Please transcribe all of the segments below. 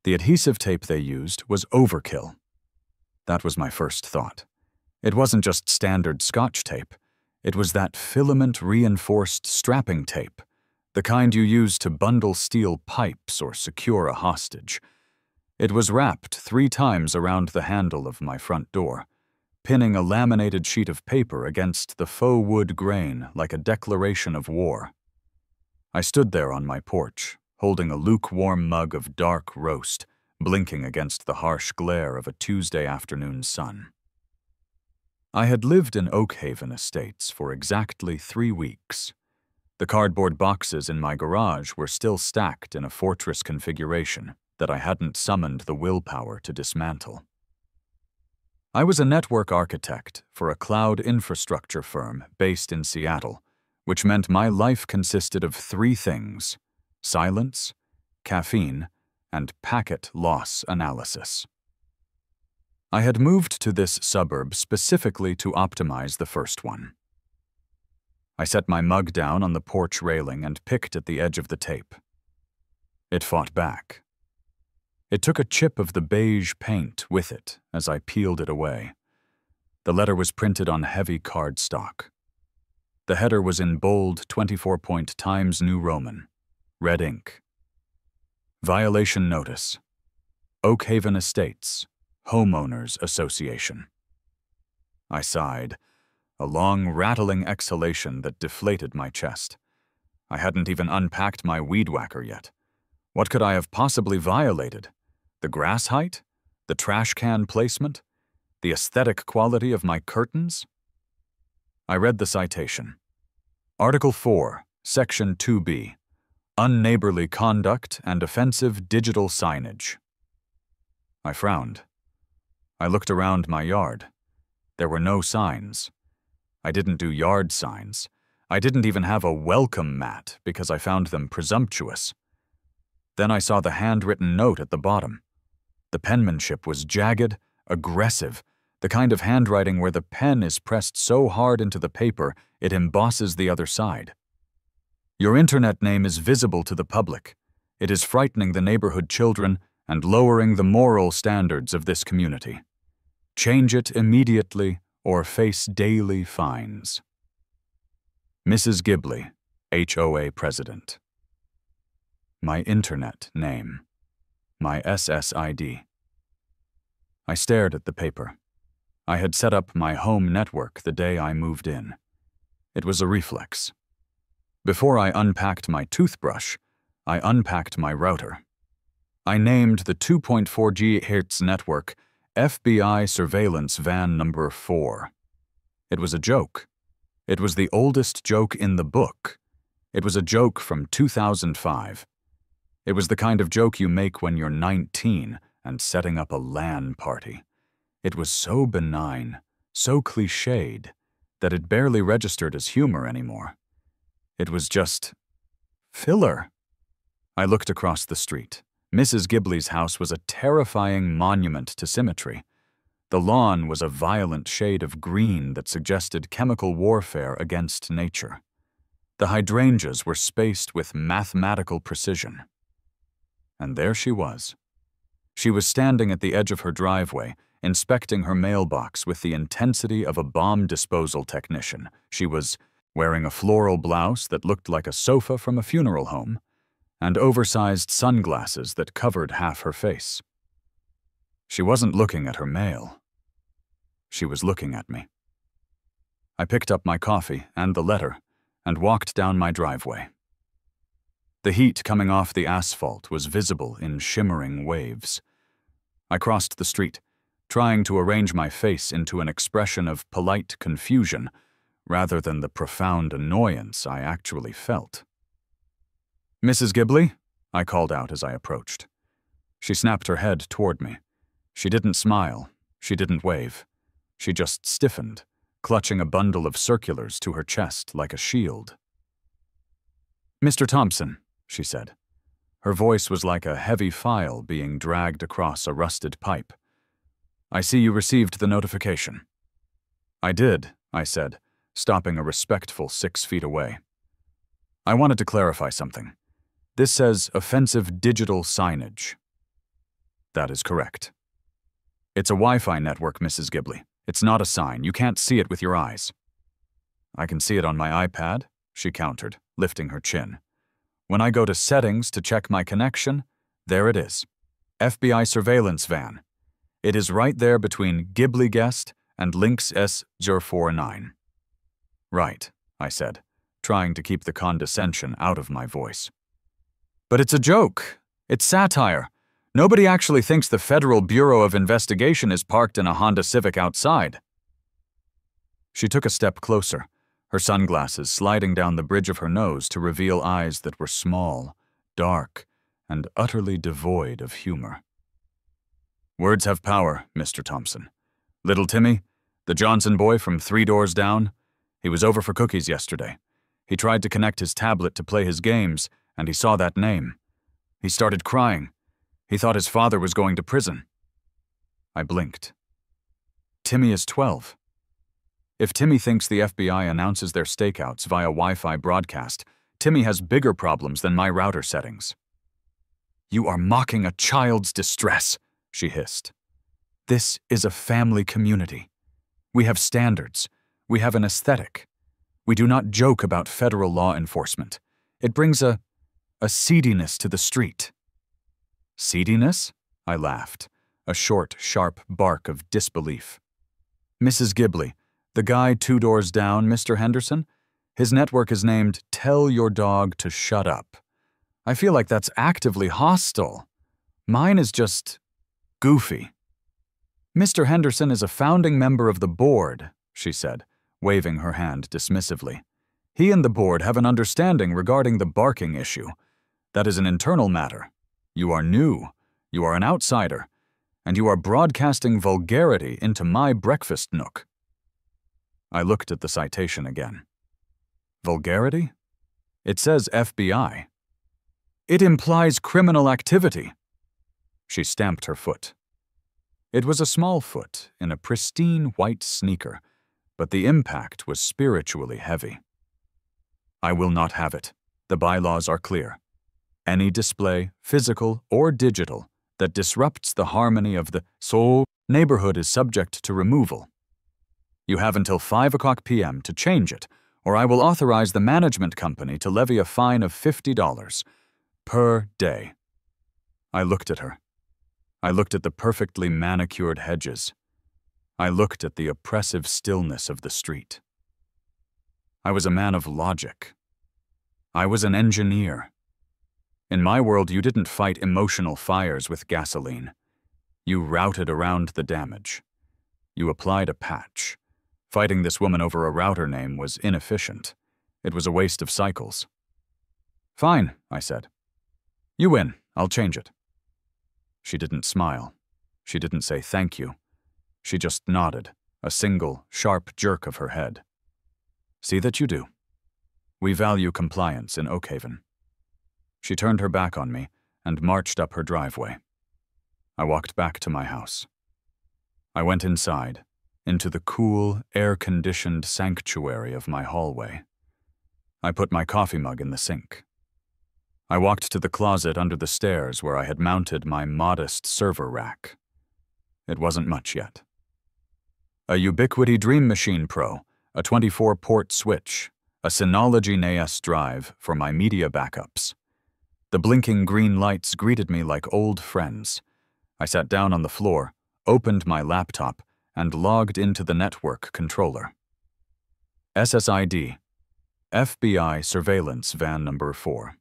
The adhesive tape they used was overkill. That was my first thought. It wasn't just standard Scotch tape. It was that filament-reinforced strapping tape, the kind you use to bundle steel pipes or secure a hostage. It was wrapped 3 times around the handle of my front door, pinning a laminated sheet of paper against the faux wood grain like a declaration of war. I stood there on my porch, holding a lukewarm mug of dark roast, blinking against the harsh glare of a Tuesday afternoon sun. I had lived in Oakhaven Estates for exactly 3 weeks. The cardboard boxes in my garage were still stacked in a fortress configuration that I hadn't summoned the willpower to dismantle. I was a network architect for a cloud infrastructure firm based in Seattle, which meant my life consisted of 3 things: silence, caffeine, and packet loss analysis. I had moved to this suburb specifically to optimize the first one. I set my mug down on the porch railing and picked at the edge of the tape. It fought back. It took a chip of the beige paint with it as I peeled it away. The letter was printed on heavy cardstock. The header was in bold 24-point Times New Roman, red ink. Violation notice. Oakhaven Estates, Homeowners Association. I sighed, a long, rattling exhalation that deflated my chest. I hadn't even unpacked my weed whacker yet. What could I have possibly violated? The grass height? The trash can placement? The aesthetic quality of my curtains? I read the citation. Article 4, Section 2B, Unneighborly Conduct and Offensive Digital Signage. I frowned. I looked around my yard. There were no signs. I didn't do yard signs. I didn't even have a welcome mat because I found them presumptuous. Then I saw the handwritten note at the bottom. The penmanship was jagged, aggressive, the kind of handwriting where the pen is pressed so hard into the paper it embosses the other side. Your internet name is visible to the public. It is frightening the neighborhood children and lowering the moral standards of this community. Change it immediately or face daily fines. Mrs. Gibley, HOA President. My internet name. My SSID. I stared at the paper. I had set up my home network the day I moved in. It was a reflex. Before I unpacked my toothbrush, I unpacked my router. I named the 2.4 GHz network FBI Surveillance Van Number 4. It was a joke. It was the oldest joke in the book. It was a joke from 2005. It was the kind of joke you make when you're 19 and setting up a LAN party. It was so benign, so cliched, that it barely registered as humor anymore. It was just filler. I looked across the street. Mrs. Gibley's house was a terrifying monument to symmetry. The lawn was a violent shade of green that suggested chemical warfare against nature. The hydrangeas were spaced with mathematical precision. And there she was. She was standing at the edge of her driveway, inspecting her mailbox with the intensity of a bomb disposal technician. She was wearing a floral blouse that looked like a sofa from a funeral home, and oversized sunglasses that covered half her face. She wasn't looking at her mail. She was looking at me. I picked up my coffee and the letter and walked down my driveway. The heat coming off the asphalt was visible in shimmering waves. I crossed the street, trying to arrange my face into an expression of polite confusion rather than the profound annoyance I actually felt. "Mrs. Gibley?" I called out as I approached. She snapped her head toward me. She didn't smile. She didn't wave. She just stiffened, clutching a bundle of circulars to her chest like a shield. "Mr. Thompson," she said. Her voice was like a heavy file being dragged across a rusted pipe. "I see you received the notification." "I did," I said, stopping a respectful 6 feet away. "I wanted to clarify something. This says offensive digital signage." That is correct. It's a Wi-Fi network, Mrs. Ghibli. It's not a sign. You can't see it with your eyes. I can see it on my iPad, she countered, lifting her chin. When I go to settings to check my connection, there it is. FBI surveillance van. It is right there between Ghibli Guest and Lynx S049. Right, I said, trying to keep the condescension out of my voice. But it's a joke. It's satire. Nobody actually thinks the Federal Bureau of Investigation is parked in a Honda Civic outside. She took a step closer, her sunglasses sliding down the bridge of her nose to reveal eyes that were small, dark, and utterly devoid of humor. Words have power, Mr. Thompson. Little Timmy, the Johnson boy from 3 doors down, he was over for cookies yesterday. He tried to connect his tablet to play his games, and he saw that name. He started crying. He thought his father was going to prison. I blinked. Timmy is 12. If Timmy thinks the FBI announces their stakeouts via Wi-Fi broadcast, Timmy has bigger problems than my router settings. You are mocking a child's distress, she hissed. This is a family community. We have standards. We have an aesthetic. We do not joke about federal law enforcement. It brings a seediness to the street. Seediness? I laughed, a short, sharp bark of disbelief. Mrs. Ghibli, the guy 2 doors down, Mr. Henderson, his network is named Tell Your Dog to Shut Up. I feel like that's actively hostile. Mine is just goofy. Mr. Henderson is a founding member of the board, she said, waving her hand dismissively. He and the board have an understanding regarding the barking issue. That is an internal matter. You are new, you are an outsider, and you are broadcasting vulgarity into my breakfast nook. I looked at the citation again. Vulgarity? It says FBI. It implies criminal activity. She stamped her foot. It was a small foot in a pristine white sneaker, but the impact was spiritually heavy. I will not have it. The bylaws are clear. Any display, physical or digital, that disrupts the harmony of the soul neighborhood is subject to removal. You have until 5:00 p.m. to change it, or I will authorize the management company to levy a fine of $50 per day. I looked at her. I looked at the perfectly manicured hedges. I looked at the oppressive stillness of the street. I was a man of logic. I was an engineer. In my world, you didn't fight emotional fires with gasoline. You routed around the damage. You applied a patch. Fighting this woman over a router name was inefficient. It was a waste of cycles. Fine, I said. You win. I'll change it. She didn't smile. She didn't say thank you. She just nodded, a single, sharp jerk of her head. See that you do. We value compliance in Oakhaven. She turned her back on me and marched up her driveway. I walked back to my house. I went inside, into the cool, air-conditioned sanctuary of my hallway. I put my coffee mug in the sink. I walked to the closet under the stairs where I had mounted my modest server rack. It wasn't much yet. A Ubiquiti Dream Machine Pro, a 24-port switch, a Synology NAS drive for my media backups. The blinking green lights greeted me like old friends. I sat down on the floor, opened my laptop, and logged into the network controller. SSID, FBI Surveillance Van Number 4.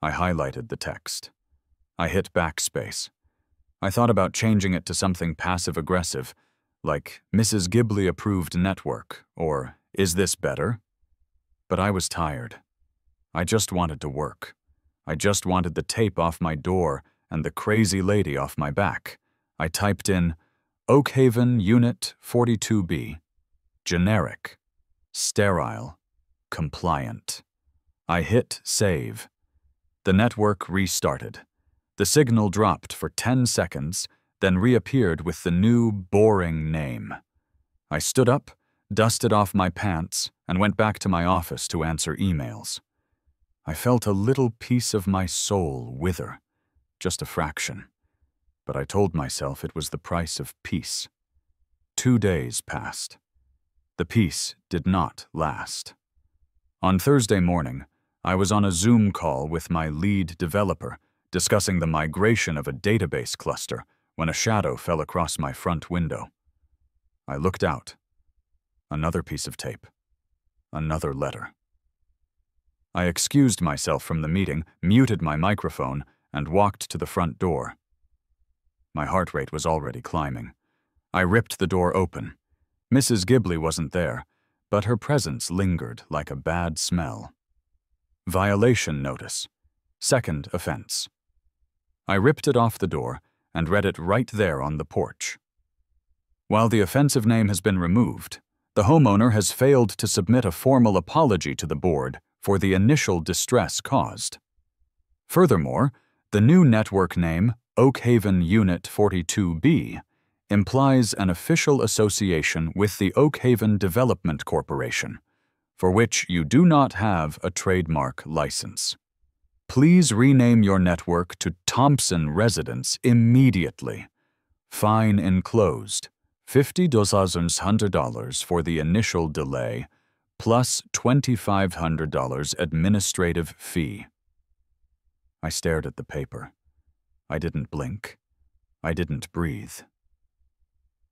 I highlighted the text. I hit backspace. I thought about changing it to something passive-aggressive, like Mrs. Ghibli Approved Network, or Is This Better? But I was tired. I just wanted to work. I just wanted the tape off my door and the crazy lady off my back. I typed in Oakhaven Unit 42B. Generic. Sterile. Compliant. I hit save. The network restarted. The signal dropped for 10 seconds, then reappeared with the new, boring name. I stood up, dusted off my pants, and went back to my office to answer emails. I felt a little piece of my soul wither, just a fraction. but I told myself it was the price of peace. 2 days passed. The peace did not last. On Thursday morning, I was on a Zoom call with my lead developer, discussing the migration of a database cluster when a shadow fell across my front window. I looked out. Another piece of tape. Another letter. I excused myself from the meeting, muted my microphone, and walked to the front door. My heart rate was already climbing. I ripped the door open. Mrs. Ghibli wasn't there, but her presence lingered like a bad smell. Violation notice. Second offense. I ripped it off the door and read it right there on the porch. While the offensive name has been removed, the homeowner has failed to submit a formal apology to the board for the initial distress caused. Furthermore, the new network name, Oakhaven Unit 42B, implies an official association with the Oakhaven Development Corporation, for which you do not have a trademark license. Please rename your network to Thompson Residence immediately. Fine enclosed, $50,100 for the initial delay, plus $2,500 administrative fee. I stared at the paper. I didn't blink. I didn't breathe.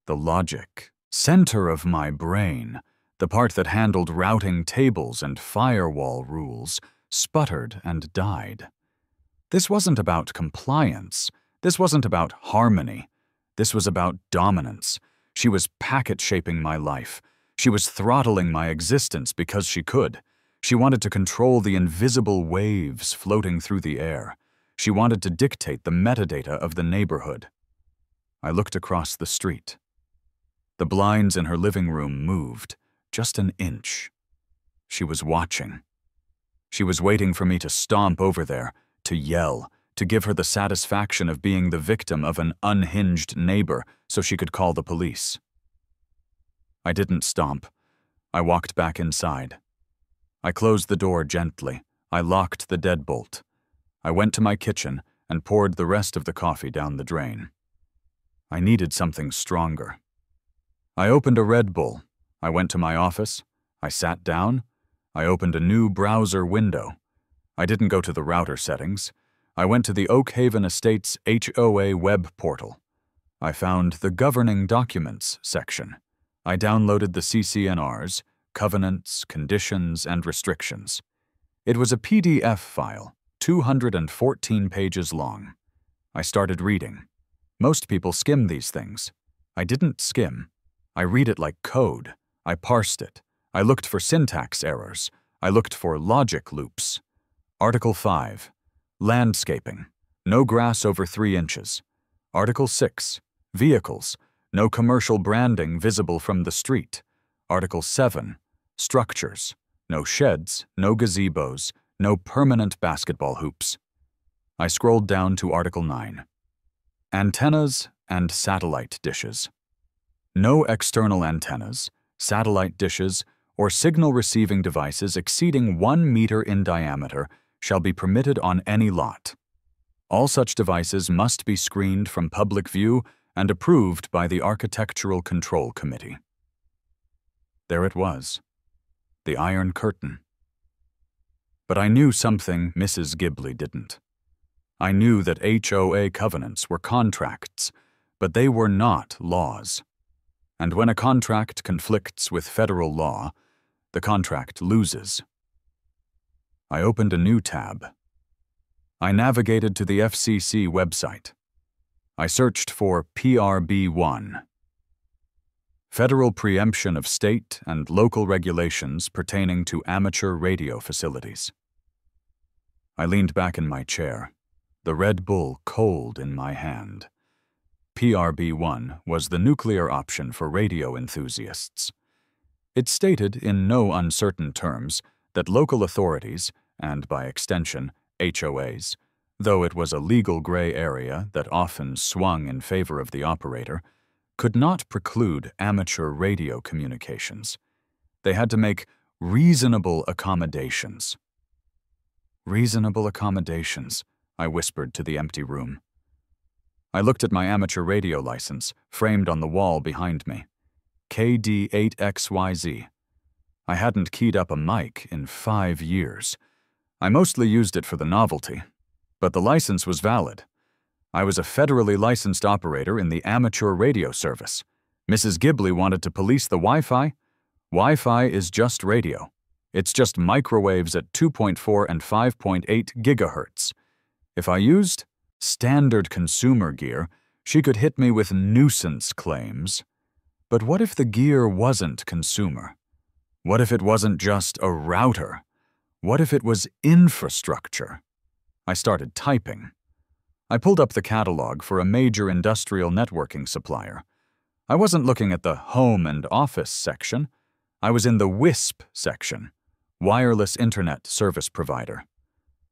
The logic, center of my brain, the part that handled routing tables and firewall rules, sputtered and died. This wasn't about compliance. This wasn't about harmony. This was about dominance. She was packet-shaping my life. She was throttling my existence because she could. She wanted to control the invisible waves floating through the air. She wanted to dictate the metadata of the neighborhood. I looked across the street. The blinds in her living room moved, just an inch. She was watching. She was waiting for me to stomp over there, to yell, to give her the satisfaction of being the victim of an unhinged neighbor so she could call the police. I didn't stomp. I walked back inside. I closed the door gently. I locked the deadbolt. I went to my kitchen and poured the rest of the coffee down the drain. I needed something stronger. I opened a Red Bull. I went to my office. I sat down. I opened a new browser window. I didn't go to the router settings. I went to the Oakhaven Estates HOA web portal. I found the Governing Documents section. I downloaded the CCNRs, covenants, conditions, and restrictions. It was a PDF file, 214 pages long. I started reading. Most people skim these things. I didn't skim. I read it like code. I parsed it. I looked for syntax errors. I looked for logic loops. Article 5. Landscaping. No grass over 3 inches. Article 6. Vehicles. No commercial branding visible from the street. Article 7. Structures. No sheds, no gazebos, no permanent basketball hoops. I scrolled down to Article 9. Antennas and satellite dishes. No external antennas, satellite dishes, or signal-receiving devices exceeding 1 meter in diameter shall be permitted on any lot. All such devices must be screened from public view and approved by the Architectural Control Committee. There it was, the Iron Curtain. But I knew something Mrs. Ghibli didn't. I knew that HOA covenants were contracts, but they were not laws. And when a contract conflicts with federal law, the contract loses. I opened a new tab. I navigated to the FCC website. I searched for PRB1. Federal preemption of state and local regulations pertaining to amateur radio facilities. I leaned back in my chair, the Red Bull cold in my hand. PRB1 was the nuclear option for radio enthusiasts. It stated in no uncertain terms that local authorities, and by extension, HOAs, though it was a legal gray area that often swung in favor of the operator, could not preclude amateur radio communications. They had to make reasonable accommodations. Reasonable accommodations, I whispered to the empty room. I looked at my amateur radio license, framed on the wall behind me. KD8XYZ. I hadn't keyed up a mic in 5 years. I mostly used it for the novelty, but the license was valid. I was a federally licensed operator in the amateur radio service. Mrs. Ghibli wanted to police the Wi-Fi. Wi-Fi is just radio. It's just microwaves at 2.4 and 5.8 gigahertz. If I used standard consumer gear, she could hit me with nuisance claims. But what if the gear wasn't consumer? What if it wasn't just a router? What if it was infrastructure? I started typing. I pulled up the catalog for a major industrial networking supplier. I wasn't looking at the home and office section. I was in the WISP section, wireless internet service provider.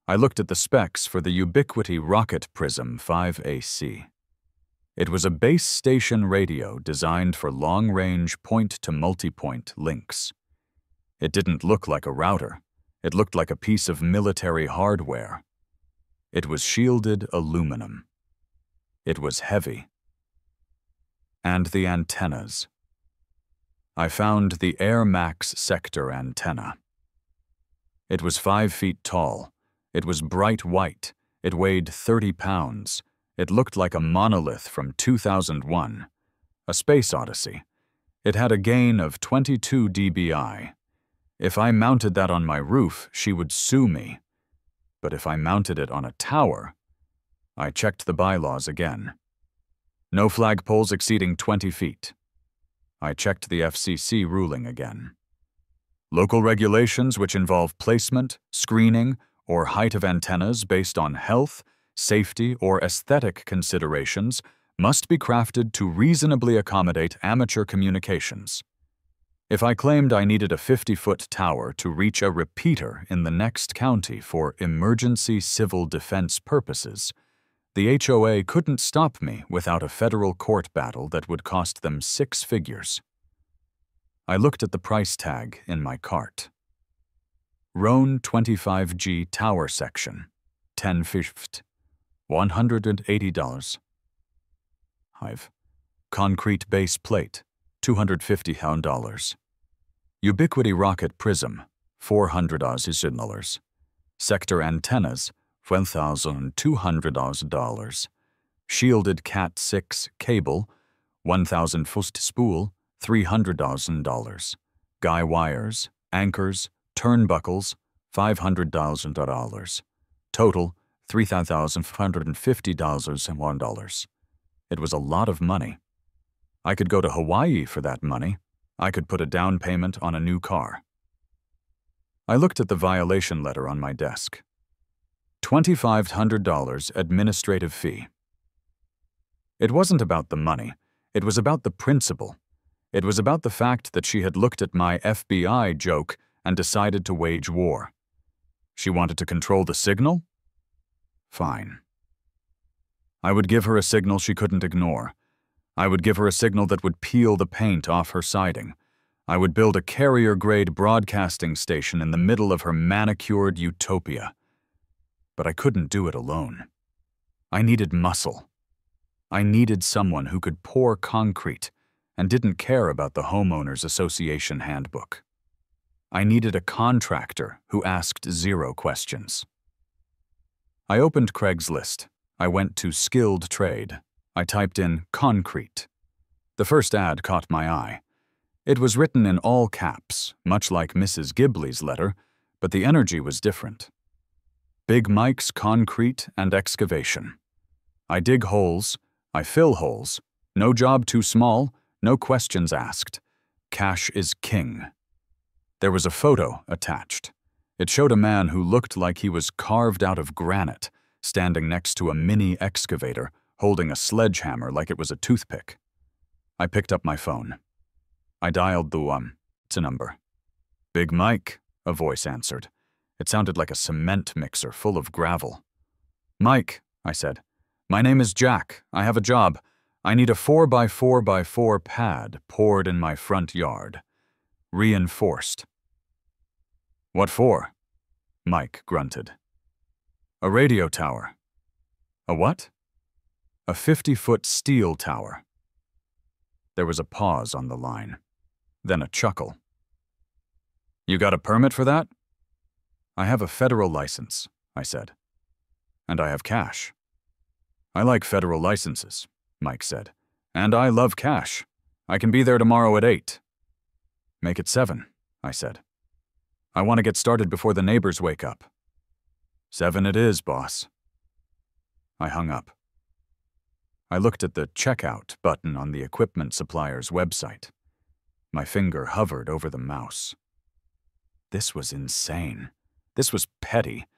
I looked at the specs for the Ubiquiti Rocket Prism 5AC. It was a base station radio designed for long-range point-to-multipoint links. It didn't look like a router. It looked like a piece of military hardware. It was shielded aluminum. It was heavy. And the antennas. I found the Air Max sector antenna. It was 5 feet tall. It was bright white. It weighed 30 pounds. It looked like a monolith from 2001, a space odyssey. It had a gain of 22 dBi. If I mounted that on my roof, she would sue me. But if I mounted it on a tower, I checked the bylaws again. No flagpoles exceeding 20 feet. I checked the FCC ruling again. Local regulations which involve placement, screening, or height of antennas based on health, safety, or aesthetic considerations must be crafted to reasonably accommodate amateur communications. If I claimed I needed a 50-foot tower to reach a repeater in the next county for emergency civil defense purposes, the HOA couldn't stop me without a federal court battle that would cost them 6 figures. I looked at the price tag in my cart. Roan 25G Tower Section, 10 feet, $180. Hive. Concrete base plate, $250. Ubiquiti Rocket Prism, $400. Sector antennas, $1,200. Shielded Cat 6 cable, 1,000 foot spool, $300,000. Guy wires, anchors, turnbuckles, $500,000. Total, $3,550.01. It was a lot of money. I could go to Hawaii for that money. I could put a down payment on a new car. I looked at the violation letter on my desk. $2,500 administrative fee. It wasn't about the money. It was about the principle. It was about the fact that she had looked at my FBI joke and decided to wage war. She wanted to control the signal? Fine. I would give her a signal she couldn't ignore. I would give her a signal that would peel the paint off her siding. I would build a carrier-grade broadcasting station in the middle of her manicured utopia. But I couldn't do it alone. I needed muscle. I needed someone who could pour concrete and didn't care about the Homeowners Association handbook. I needed a contractor who asked 0 questions. I opened Craigslist. I went to skilled trade. I typed in concrete. The first ad caught my eye. It was written in all caps, much like Mrs. Ghibli's letter, but the energy was different. Big Mike's Concrete and Excavation. I dig holes, I fill holes, no job too small, no questions asked. Cash is king. There was a photo attached. It showed a man who looked like he was carved out of granite, standing next to a mini excavator, holding a sledgehammer like it was a toothpick. I picked up my phone. I dialed the number. Big Mike, a voice answered. It sounded like a cement mixer full of gravel. Mike, I said. My name is Jack. I have a job. I need a 4x4x4 pad poured in my front yard. Reinforced. What for? Mike grunted. A radio tower. A what? A 50-foot steel tower. There was a pause on the line, then a chuckle. You got a permit for that? I have a federal license, I said. And I have cash. I like federal licenses, Mike said. And I love cash. I can be there tomorrow at 8. Make it 7, I said. I want to get started before the neighbors wake up. 7 it is, boss. I hung up. I looked at the checkout button on the equipment supplier's website. My finger hovered over the mouse. This was insane. This was petty.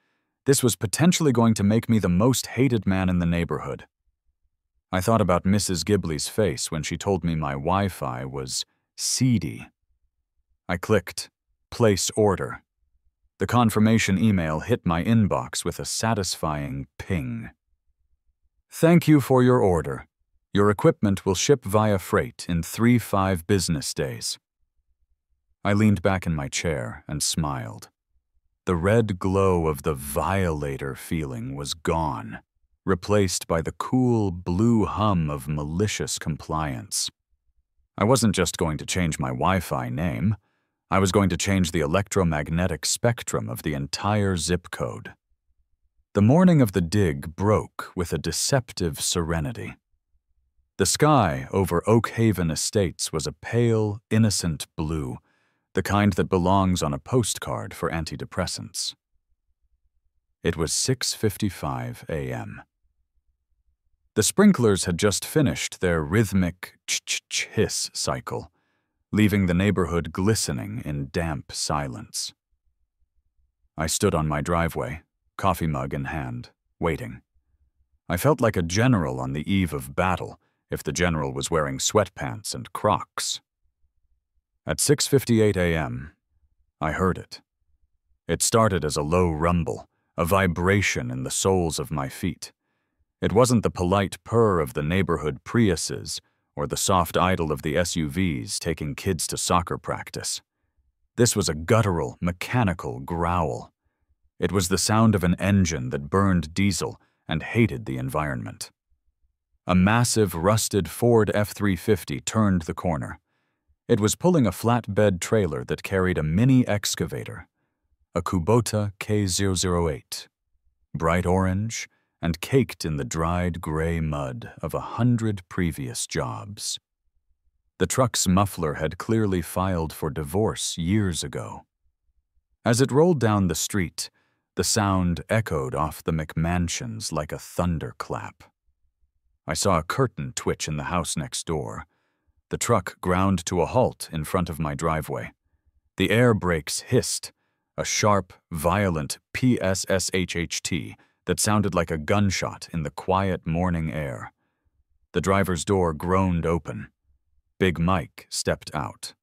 This was potentially going to make me the most hated man in the neighborhood. I thought about Mrs. Ghibli's face when she told me my Wi-Fi was seedy. I clicked, place order. The confirmation email hit my inbox with a satisfying ping. Thank you for your order. Your equipment will ship via freight in 3-5 business days. I leaned back in my chair and smiled. The red glow of the violator feeling was gone, replaced by the cool blue hum of malicious compliance. I wasn't just going to change my Wi-Fi name. I was going to change the electromagnetic spectrum of the entire zip code. The morning of the dig broke with a deceptive serenity. The sky over Oak Haven Estates was a pale, innocent blue, the kind that belongs on a postcard for antidepressants. It was 6:55 a.m. The sprinklers had just finished their rhythmic ch-ch-ch hiss cycle, leaving the neighborhood glistening in damp silence. I stood on my driveway, coffee mug in hand, waiting. I felt like a general on the eve of battle, if the general was wearing sweatpants and Crocs. At 6:58 a.m., I heard it. It started as a low rumble, a vibration in the soles of my feet. It wasn't the polite purr of the neighborhood Priuses or the soft idle of the SUVs taking kids to soccer practice. This was a guttural, mechanical growl. It was the sound of an engine that burned diesel and hated the environment. A massive, rusted Ford F-350 turned the corner. It was pulling a flatbed trailer that carried a mini excavator, a Kubota K008, bright orange and caked in the dried gray mud of 100 previous jobs. The truck's muffler had clearly filed for divorce years ago. As it rolled down the street, the sound echoed off the McMansions like a thunderclap. I saw a curtain twitch in the house next door. The truck ground to a halt in front of my driveway. The air brakes hissed, a sharp, violent PSSHHT that sounded like a gunshot in the quiet morning air. The driver's door groaned open. Big Mike stepped out.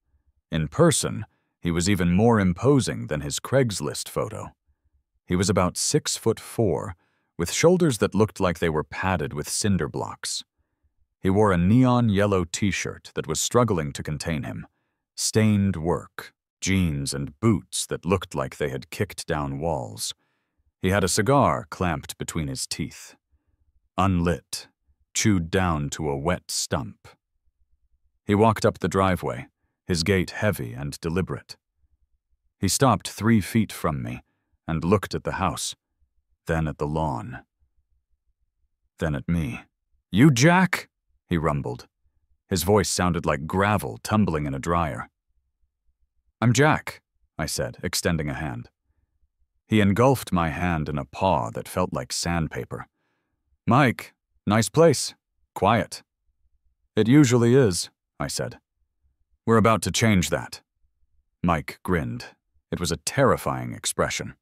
In person, he was even more imposing than his Craigslist photo. He was about 6'4", with shoulders that looked like they were padded with cinder blocks. He wore a neon yellow t-shirt that was struggling to contain him, stained work, jeans and boots that looked like they had kicked down walls. He had a cigar clamped between his teeth. Unlit, chewed down to a wet stump. He walked up the driveway, his gait heavy and deliberate. He stopped 3 feet from me and looked at the house, then at the lawn, then at me. "You, Jack?" he rumbled. His voice sounded like gravel tumbling in a dryer. "I'm Jack," I said, extending a hand. He engulfed my hand in a paw that felt like sandpaper. "Mike, nice place. Quiet." "It usually is," I said. "We're about to change that." Mike grinned. It was a terrifying expression.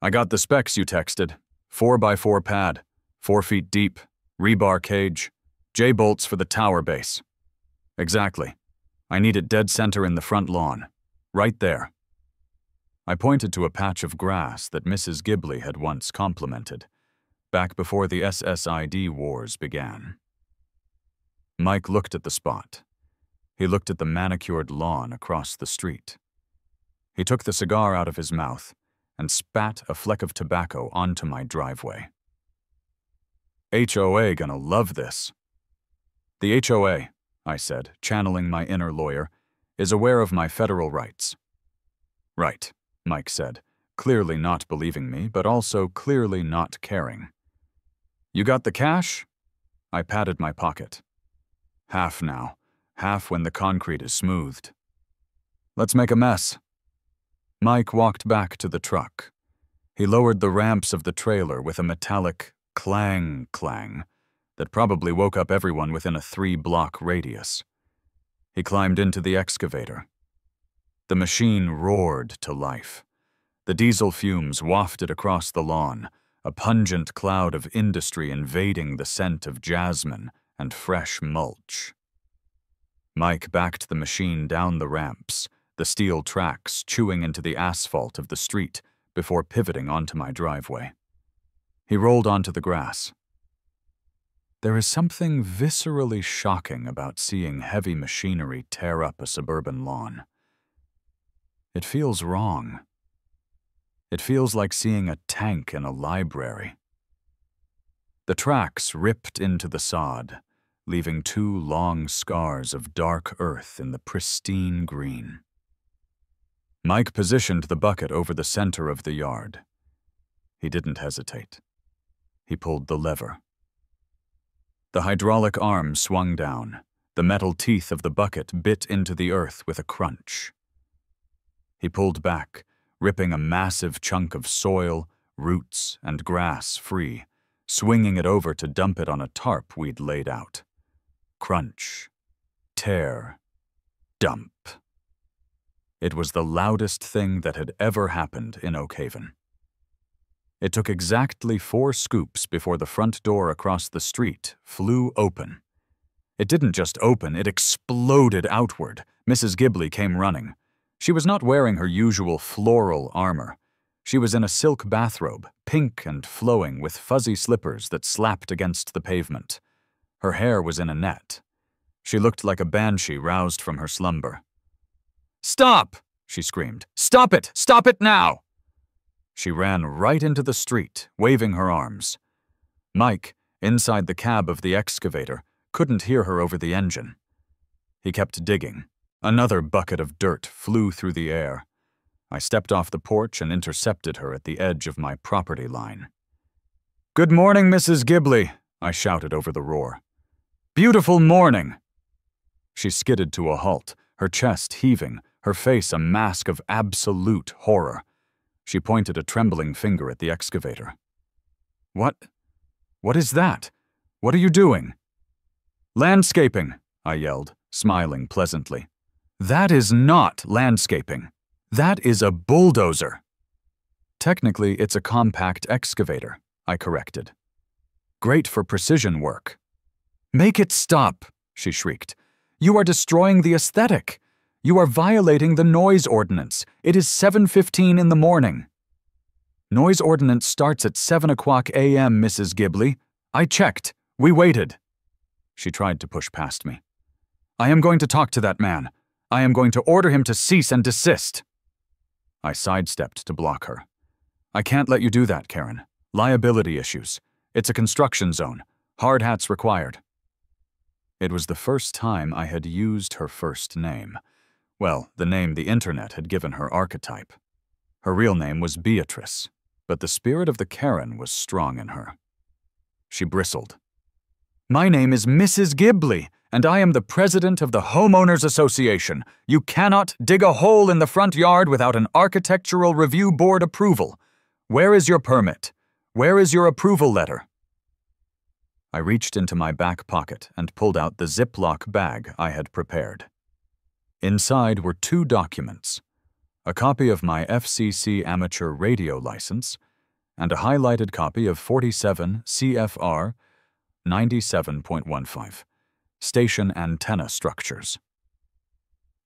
"I got the specs you texted. 4x4 pad, 4 feet deep, rebar cage, J-bolts for the tower base." "Exactly. I need it dead center in the front lawn. Right there." I pointed to a patch of grass that Mrs. Ghibli had once complimented, back before the SSID wars began. Mike looked at the spot. He looked at the manicured lawn across the street. He took the cigar out of his mouth and spat a fleck of tobacco onto my driveway. HOA gonna love this. The HOA, I said, channeling my inner lawyer, is aware of my federal rights. Right, Mike said, clearly not believing me, but also clearly not caring. You got the cash? I patted my pocket. Half now, half when the concrete is smoothed. Let's make a mess. Mike walked back to the truck. He lowered the ramps of the trailer with a metallic clang that probably woke up everyone within a 3-block radius. He climbed into the excavator. The machine roared to life. The diesel fumes wafted across the lawn, a pungent cloud of industry invading the scent of jasmine and fresh mulch. Mike backed the machine down the ramps, the steel tracks chewing into the asphalt of the street before pivoting onto my driveway. He rolled onto the grass. There is something viscerally shocking about seeing heavy machinery tear up a suburban lawn. It feels wrong. It feels like seeing a tank in a library. The tracks ripped into the sod, leaving 2 long scars of dark earth in the pristine green. Mike positioned the bucket over the center of the yard. He didn't hesitate. He pulled the lever. The hydraulic arm swung down. The metal teeth of the bucket bit into the earth with a crunch. He pulled back, ripping a massive chunk of soil, roots, and grass free, swinging it over to dump it on a tarp we'd laid out. Crunch, tear, dump. It was the loudest thing that had ever happened in Oak Haven. It took exactly 4 scoops before the front door across the street flew open. It didn't just open, it exploded outward. Mrs. Ghibli came running. She was not wearing her usual floral armor. She was in a silk bathrobe, pink and flowing with fuzzy slippers that slapped against the pavement. Her hair was in a net. She looked like a banshee roused from her slumber. "Stop!" she screamed. "Stop it! Stop it now!" She ran right into the street, waving her arms. Mike, inside the cab of the excavator, couldn't hear her over the engine. He kept digging. Another bucket of dirt flew through the air. I stepped off the porch and intercepted her at the edge of my property line. "Good morning, Mrs. Ghibli," I shouted over the roar. "Beautiful morning!" She skidded to a halt, her chest heaving, her face a mask of absolute horror. She pointed a trembling finger at the excavator. What is that? What are you doing?" "Landscaping," I yelled, smiling pleasantly. "That is not landscaping. That is a bulldozer." "Technically, it's a compact excavator," I corrected. "Great for precision work." "Make it stop," she shrieked. "You are destroying the aesthetic. You are violating the noise ordinance. It is 7:15 in the morning." "Noise ordinance starts at 7 o'clock a.m., Mrs. Ghibli. I checked. We waited." She tried to push past me. "I am going to talk to that man. I am going to order him to cease and desist." I sidestepped to block her. "I can't let you do that, Karen. Liability issues. It's a construction zone. Hard hats required." It was the first time I had used her first name. Well, the name the internet had given her archetype. Her real name was Beatrice, but the spirit of the Karen was strong in her. She bristled. "My name is Mrs. Ghibli, and I am the president of the Homeowners Association. You cannot dig a hole in the front yard without an architectural review board approval. Where is your permit? Where is your approval letter?" I reached into my back pocket and pulled out the Ziploc bag I had prepared. Inside were 2 documents, a copy of my FCC amateur radio license and a highlighted copy of 47 CFR 97.15, station antenna structures.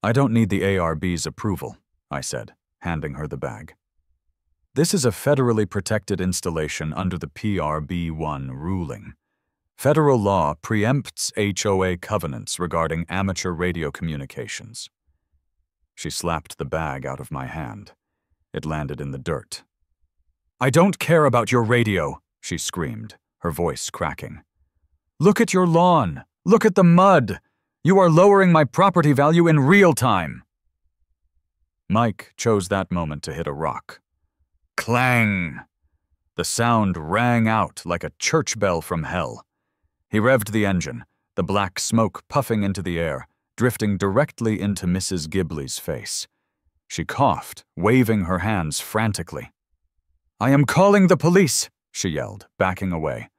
"I don't need the ARB's approval," I said, handing her the bag. "This is a federally protected installation under the PRB1 ruling. Federal law preempts HOA covenants regarding amateur radio communications." She slapped the bag out of my hand. It landed in the dirt. "I don't care about your radio," she screamed, her voice cracking. "Look at your lawn! Look at the mud! You are lowering my property value in real time!" Mike chose that moment to hit a rock. Clang! The sound rang out like a church bell from hell. He revved the engine, the black smoke puffing into the air, drifting directly into Mrs. Ghibli's face. She coughed, waving her hands frantically. "I am calling the police!" she yelled, backing away.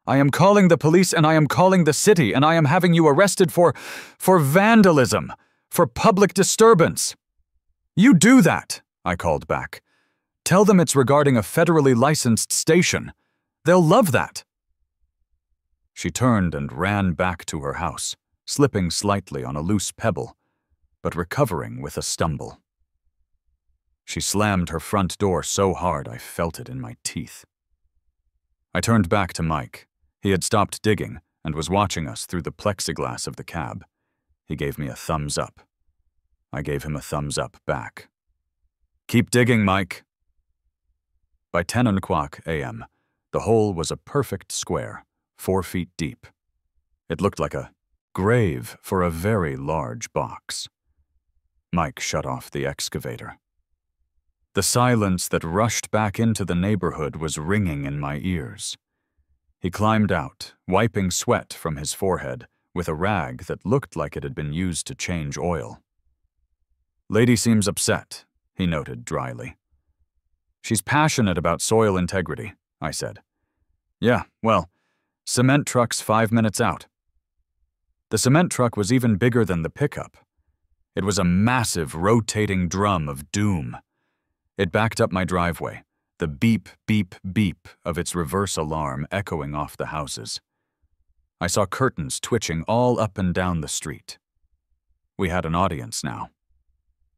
"I am calling the police, and I am calling the city, and I am having you arrested for vandalism, for public disturbance." "You do that," I called back. "Tell them it's regarding a federally licensed station. They'll love that." She turned and ran back to her house, slipping slightly on a loose pebble, but recovering with a stumble. She slammed her front door so hard I felt it in my teeth. I turned back to Mike. He had stopped digging and was watching us through the plexiglass of the cab. He gave me a thumbs up. I gave him a thumbs up back. "Keep digging, Mike." By 10:00 a.m., the hole was a perfect square, 4 feet deep. It looked like a grave for a very large box. Mike shut off the excavator. The silence that rushed back into the neighborhood was ringing in my ears. He climbed out, wiping sweat from his forehead with a rag that looked like it had been used to change oil. "Lady seems upset," he noted dryly. "She's passionate about soil integrity," I said. "Yeah, well, cement truck's 5 minutes out." The cement truck was even bigger than the pickup. It was a massive, rotating drum of doom. It backed up my driveway, the beep, beep, beep of its reverse alarm echoing off the houses. I saw curtains twitching all up and down the street. We had an audience now.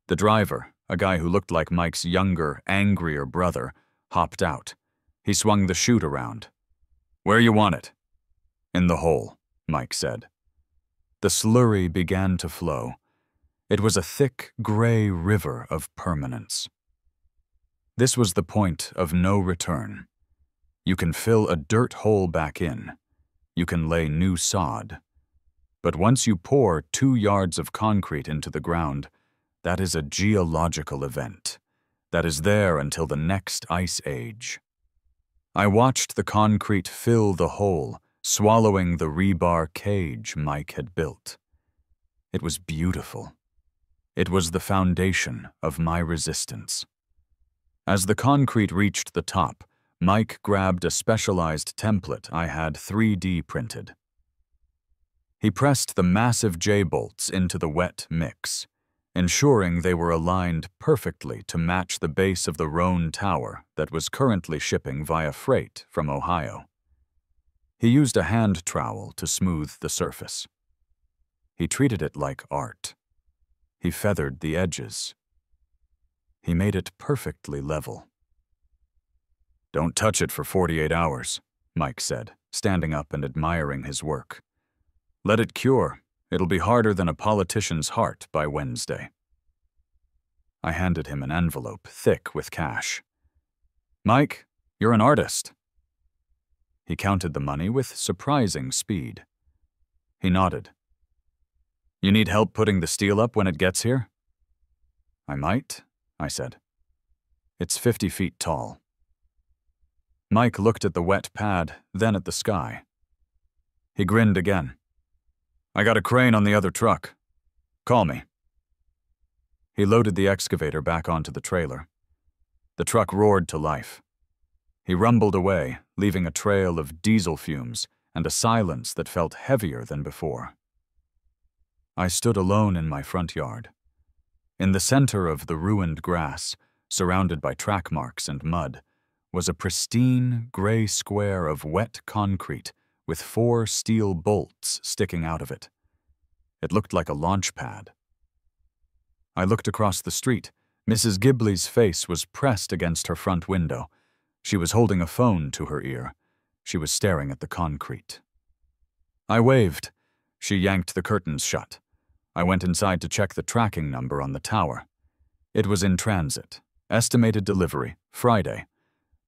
The driver, a guy who looked like Mike's younger, angrier brother, hopped out. He swung the chute around. "Where you want it?" "In the hole," Mike said. The slurry began to flow. It was a thick, gray river of permanence. This was the point of no return. You can fill a dirt hole back in. You can lay new sod. But once you pour 2 yards of concrete into the ground, that is a geological event that is there until the next ice age. I watched the concrete fill the hole, swallowing the rebar cage Mike had built. It was beautiful. It was the foundation of my resistance. As the concrete reached the top, Mike grabbed a specialized template I had 3D printed. He pressed the massive J-bolts into the wet mix, ensuring they were aligned perfectly to match the base of the Roan Tower that was currently shipping via freight from Ohio. He used a hand trowel to smooth the surface. He treated it like art. He feathered the edges. He made it perfectly level. "Don't touch it for 48 hours, Mike said, standing up and admiring his work. "Let it cure. It'll be harder than a politician's heart by Wednesday." I handed him an envelope thick with cash. "Mike, you're an artist." He counted the money with surprising speed. He nodded. "You need help putting the steel up when it gets here?" "I might," I said. "It's 50 feet tall." Mike looked at the wet pad, then at the sky. He grinned again. "I got a crane on the other truck. Call me." He loaded the excavator back onto the trailer. The truck roared to life. He rumbled away, leaving a trail of diesel fumes and a silence that felt heavier than before. I stood alone in my front yard. In the center of the ruined grass, surrounded by track marks and mud, was a pristine, gray square of wet concrete with 4 steel bolts sticking out of it. It looked like a launch pad. I looked across the street. Mrs. Ghibli's face was pressed against her front window. She was holding a phone to her ear. She was staring at the concrete. I waved. She yanked the curtains shut. I went inside to check the tracking number on the tower. It was in transit. Estimated delivery, Friday.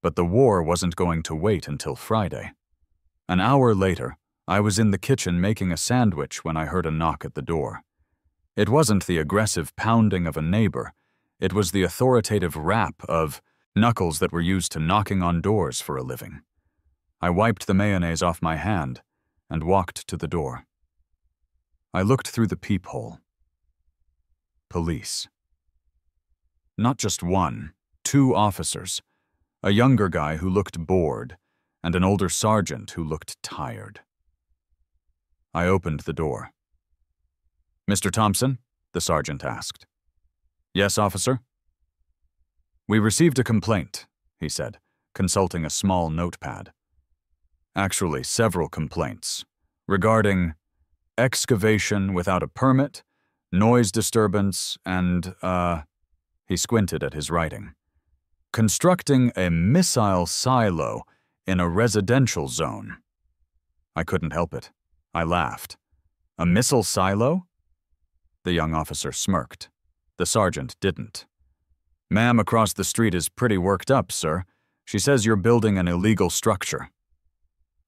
But the war wasn't going to wait until Friday. An hour later, I was in the kitchen making a sandwich when I heard a knock at the door. It wasn't the aggressive pounding of a neighbor. It was the authoritative rap of knuckles that were used to knocking on doors for a living. I wiped the mayonnaise off my hand and walked to the door. I looked through the peephole. Police. Not just one, 2 officers. A younger guy who looked bored, and an older sergeant who looked tired. I opened the door. "Mr. Thompson?" the sergeant asked. "Yes, officer?" "We received a complaint," he said, consulting a small notepad. "Actually, several complaints, regarding excavation without a permit, noise disturbance, and, he squinted at his writing. Constructing a missile silo in a residential zone." I couldn't help it. I laughed. "A missile silo?" The young officer smirked. The sergeant didn't. "Ma'am across the street is pretty worked up, sir. She says you're building an illegal structure."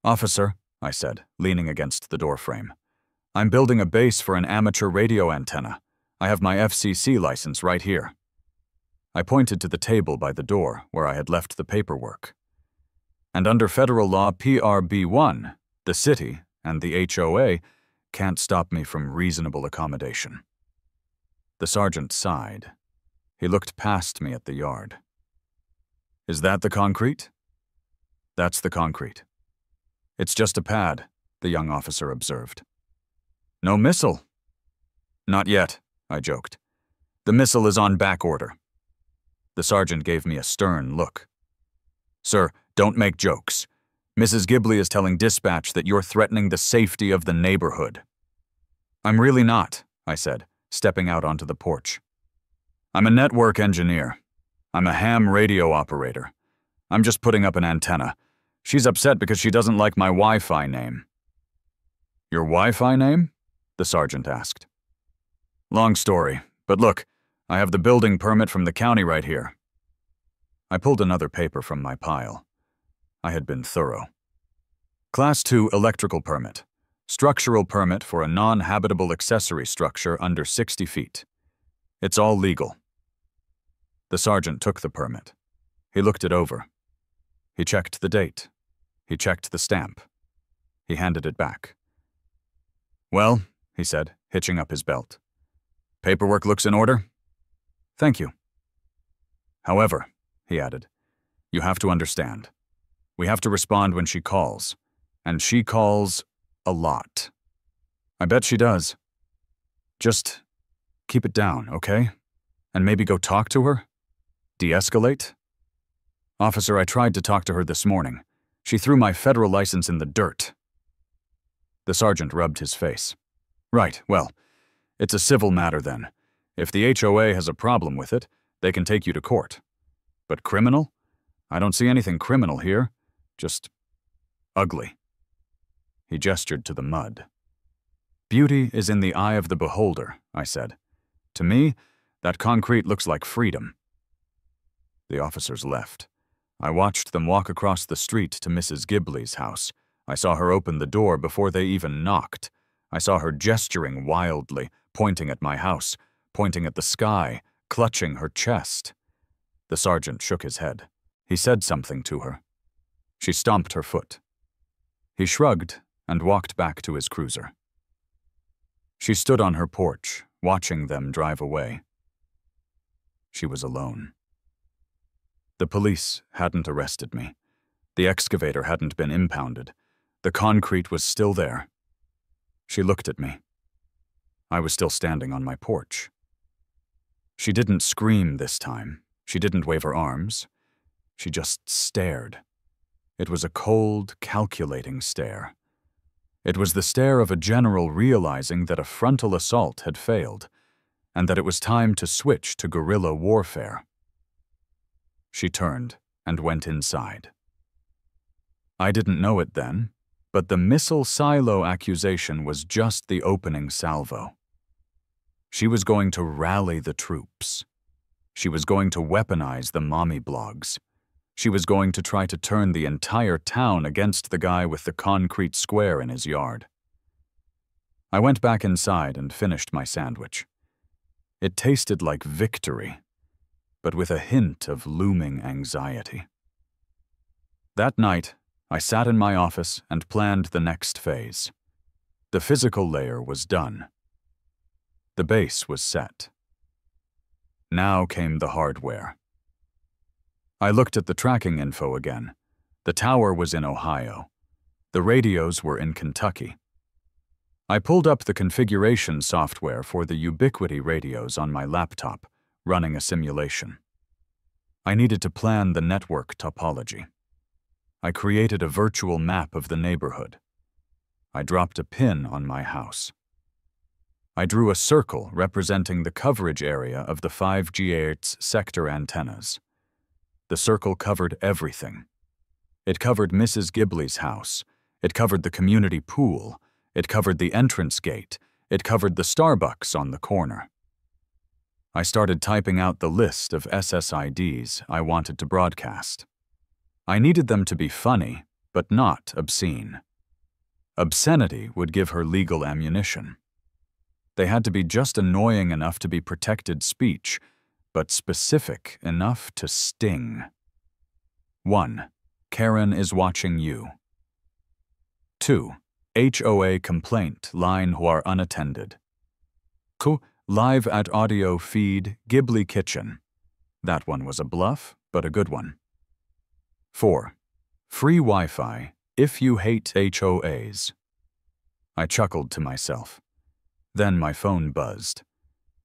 "Officer," I said, leaning against the doorframe, "I'm building a base for an amateur radio antenna. I have my FCC license right here." I pointed to the table by the door where I had left the paperwork. "And under federal law PRB1, the city and the HOA can't stop me from reasonable accommodation." The sergeant sighed. He looked past me at the yard. "Is that the concrete?" "That's the concrete." "It's just a pad," the young officer observed. "No missile?" "Not yet," I joked. "The missile is on back order." The sergeant gave me a stern look. "Sir, don't make jokes. Mrs. Ghibli is telling dispatch that you're threatening the safety of the neighborhood." "I'm really not," I said, stepping out onto the porch. "I'm a network engineer. I'm a ham radio operator. I'm just putting up an antenna. She's upset because she doesn't like my Wi-Fi name." "Your Wi-Fi name?" the sergeant asked. "Long story, but look, I have the building permit from the county right here." I pulled another paper from my pile. I had been thorough. Class 2 electrical permit. Structural permit for a non-habitable accessory structure under 60 feet. It's all legal. The sergeant took the permit. He looked it over. He checked the date. He checked the stamp. He handed it back. "Well," he said, hitching up his belt. "Paperwork looks in order?" "Thank you." "However," he added, "you have to understand. We have to respond when she calls. And she calls a lot." "I bet she does." "Just keep it down, okay? And maybe go talk to her? De-escalate?" "Officer, I tried to talk to her this morning. She threw my federal license in the dirt." The sergeant rubbed his face. "Right, well, it's a civil matter then. If the HOA has a problem with it, they can take you to court. But criminal? I don't see anything criminal here. Just ugly." He gestured to the mud. "Beauty is in the eye of the beholder," I said. "To me, that concrete looks like freedom." The officers left. I watched them walk across the street to Mrs. Ghibli's house. I saw her open the door before they even knocked. I saw her gesturing wildly, pointing at my house, pointing at the sky, clutching her chest. The sergeant shook his head. He said something to her. She stomped her foot. He shrugged and walked back to his cruiser. She stood on her porch, watching them drive away. She was alone. The police hadn't arrested me. The excavator hadn't been impounded. The concrete was still there. She looked at me. I was still standing on my porch. She didn't scream this time. She didn't wave her arms. She just stared. It was a cold, calculating stare. It was the stare of a general realizing that a frontal assault had failed, and that it was time to switch to guerrilla warfare. She turned and went inside. I didn't know it then, but the missile silo accusation was just the opening salvo. She was going to rally the troops. She was going to weaponize the mommy blogs. She was going to try to turn the entire town against the guy with the concrete square in his yard. I went back inside and finished my sandwich. It tasted like victory, but with a hint of looming anxiety. That night, I sat in my office and planned the next phase. The physical layer was done. The base was set. Now came the hardware. I looked at the tracking info again. The tower was in Ohio. The radios were in Kentucky. I pulled up the configuration software for the Ubiquity radios on my laptop, running a simulation. I needed to plan the network topology. I created a virtual map of the neighborhood. I dropped a pin on my house. I drew a circle representing the coverage area of the 5 GHz sector antennas. The circle covered everything. It covered Mrs. Ghibli's house. It covered the community pool. It covered the entrance gate. It covered the Starbucks on the corner. I started typing out the list of SSIDs I wanted to broadcast. I needed them to be funny, but not obscene. Obscenity would give her legal ammunition. They had to be just annoying enough to be protected speech, but specific enough to sting. 1. Karen is watching you. 2. HOA complaint line who unattended. 2. Live at audio feed Ghibli kitchen. That one was a bluff, but a good one. 4. Free Wi-Fi if you hate HOAs. I chuckled to myself. Then my phone buzzed.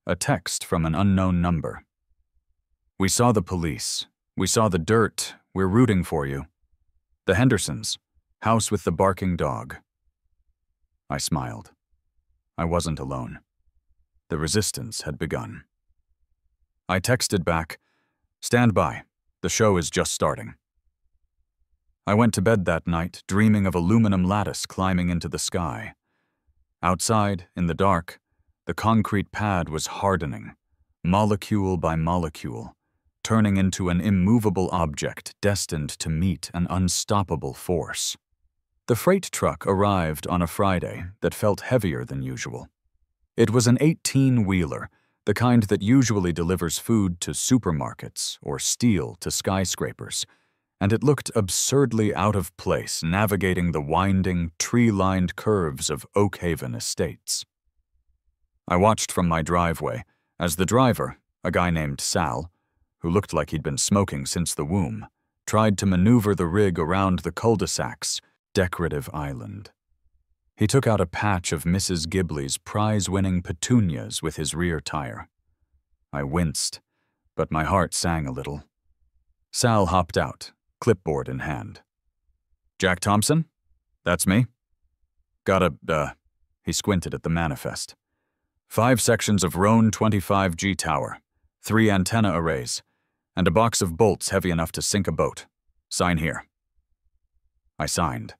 A text from an unknown number. We saw the police. We saw the dirt. We're rooting for you. The Hendersons. House with the barking dog. I smiled. I wasn't alone. The resistance had begun. I texted back, "Stand by. The show is just starting." I went to bed that night dreaming of aluminum lattice climbing into the sky. Outside, in the dark, the concrete pad was hardening, molecule by molecule, turning into an immovable object destined to meet an unstoppable force. The freight truck arrived on a Friday that felt heavier than usual. It was an 18-wheeler, the kind that usually delivers food to supermarkets or steel to skyscrapers, and it looked absurdly out of place navigating the winding, tree-lined curves of Oak Haven Estates. I watched from my driveway as the driver, a guy named Sal, who looked like he'd been smoking since the womb, tried to maneuver the rig around the cul-de-sac's decorative island. He took out a patch of Mrs. Ghibli's prize-winning petunias with his rear tire. I winced, but my heart sang a little. Sal hopped out, clipboard in hand. "Jack Thompson? That's me. He squinted at the manifest. 5 sections of Roan 25G tower, 3 antenna arrays, and a box of bolts heavy enough to sink a boat. Sign here." I signed.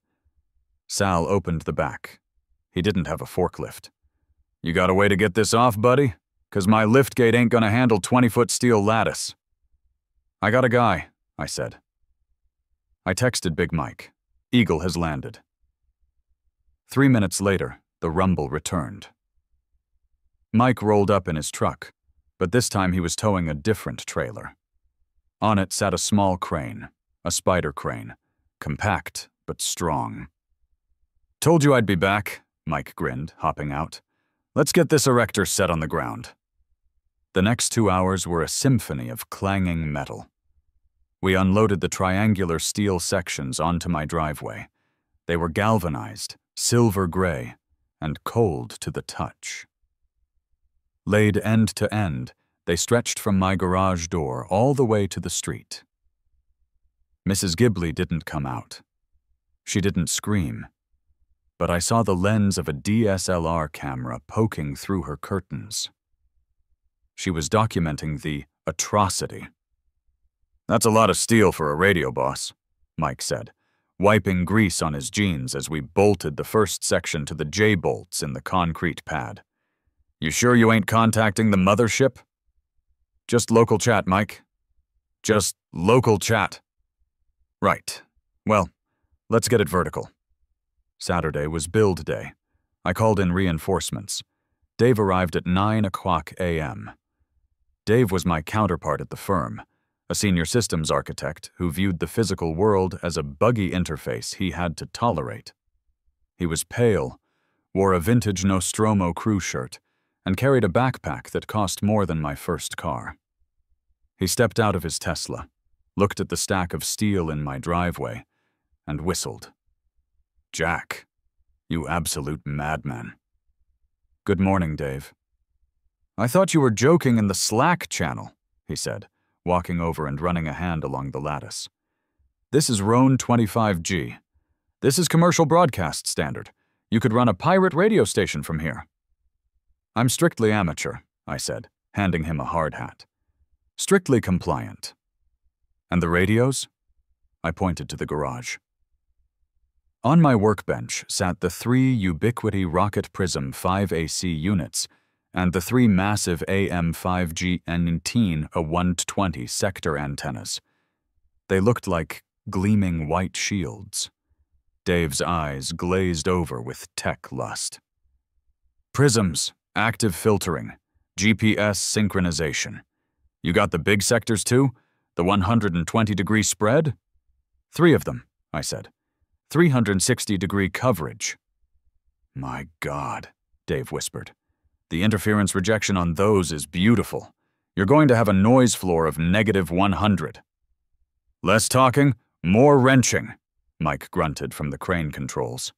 Sal opened the back. He didn't have a forklift. "You got a way to get this off, buddy? 'Cause my liftgate ain't gonna handle 20-foot steel lattice." "I got a guy," I said. I texted Big Mike. "Eagle has landed." 3 minutes later, the rumble returned. Mike rolled up in his truck, but this time he was towing a different trailer. On it sat a small crane, a spider crane, compact but strong. "Told you I'd be back," Mike grinned, hopping out. "Let's get this erector set on the ground." The next 2 hours were a symphony of clanging metal. We unloaded the triangular steel sections onto my driveway. They were galvanized, silver gray, and cold to the touch. Laid end to end, they stretched from my garage door all the way to the street. Mrs. Ghibli didn't come out. She didn't scream, but I saw the lens of a DSLR camera poking through her curtains. She was documenting the atrocity. "That's a lot of steel for a radio, boss," Mike said, wiping grease on his jeans as we bolted the first section to the J-bolts in the concrete pad. "You sure you ain't contacting the mothership?" "Just local chat, Mike. Just local chat." Right. Well, let's get it vertical. Saturday was build day. I called in reinforcements. Dave arrived at 9:00 a.m. Dave was my counterpart at the firm, a senior systems architect who viewed the physical world as a buggy interface he had to tolerate. He was pale, wore a vintage Nostromo crew shirt, and carried a backpack that cost more than my first car. He stepped out of his Tesla, looked at the stack of steel in my driveway, and whistled. "Jack, you absolute madman." "Good morning, Dave." "I thought you were joking in the Slack channel," he said, walking over and running a hand along the lattice. "This is Roan 25G. This is commercial broadcast standard. You could run a pirate radio station from here." "I'm strictly amateur," I said, handing him a hard hat. "Strictly compliant." "And the radios?" I pointed to the garage. On my workbench sat the 3 Ubiquiti Rocket Prism 5AC units and the 3 massive AM5G-N-Teen A120 sector antennas. They looked like gleaming white shields. Dave's eyes glazed over with tech lust. "Prisms, active filtering, GPS synchronization. You got the big sectors too? The 120-degree spread?" "3 of them," I said. 360-degree coverage." "My God," Dave whispered. "The interference rejection on those is beautiful. You're going to have a noise floor of -100. "Less talking, more wrenching," Mike grunted from the crane controls.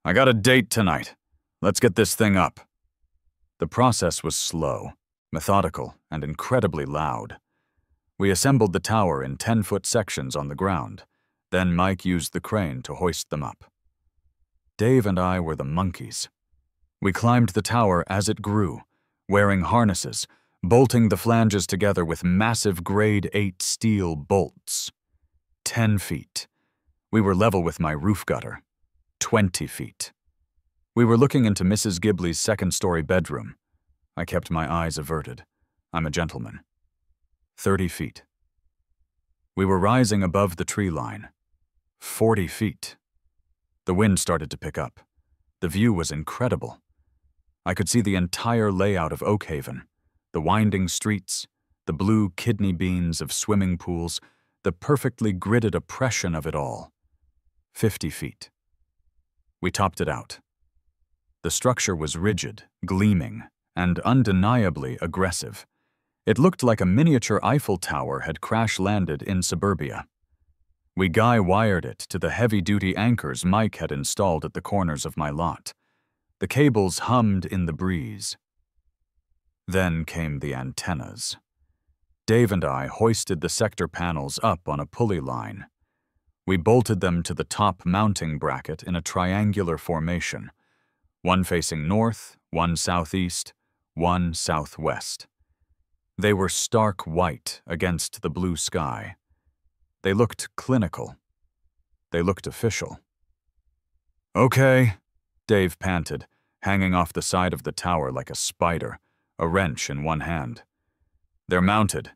"I got a date tonight. Let's get this thing up." The process was slow, methodical, and incredibly loud. We assembled the tower in 10-foot sections on the ground. Then Mike used the crane to hoist them up. Dave and I were the monkeys. We climbed the tower as it grew, wearing harnesses, bolting the flanges together with massive grade 8 steel bolts. 10 feet. We were level with my roof gutter. 20 feet. We were looking into Mrs. Ghibli's second-story bedroom. I kept my eyes averted. I'm a gentleman. 30 feet. We were rising above the tree line. 40 feet. The wind started to pick up. The view was incredible. I could see the entire layout of Oakhaven, the winding streets, the blue kidney beans of swimming pools, the perfectly gridded oppression of it all. 50 feet. We topped it out. The structure was rigid, gleaming, and undeniably aggressive. It looked like a miniature Eiffel Tower had crash-landed in suburbia. We guy-wired it to the heavy-duty anchors Mike had installed at the corners of my lot. The cables hummed in the breeze. Then came the antennas. Dave and I hoisted the sector panels up on a pulley line. We bolted them to the top mounting bracket in a triangular formation, one facing north, one southeast, one southwest. They were stark white against the blue sky. They looked clinical. They looked official. "Okay," Dave panted, hanging off the side of the tower like a spider, a wrench in one hand. "They're mounted.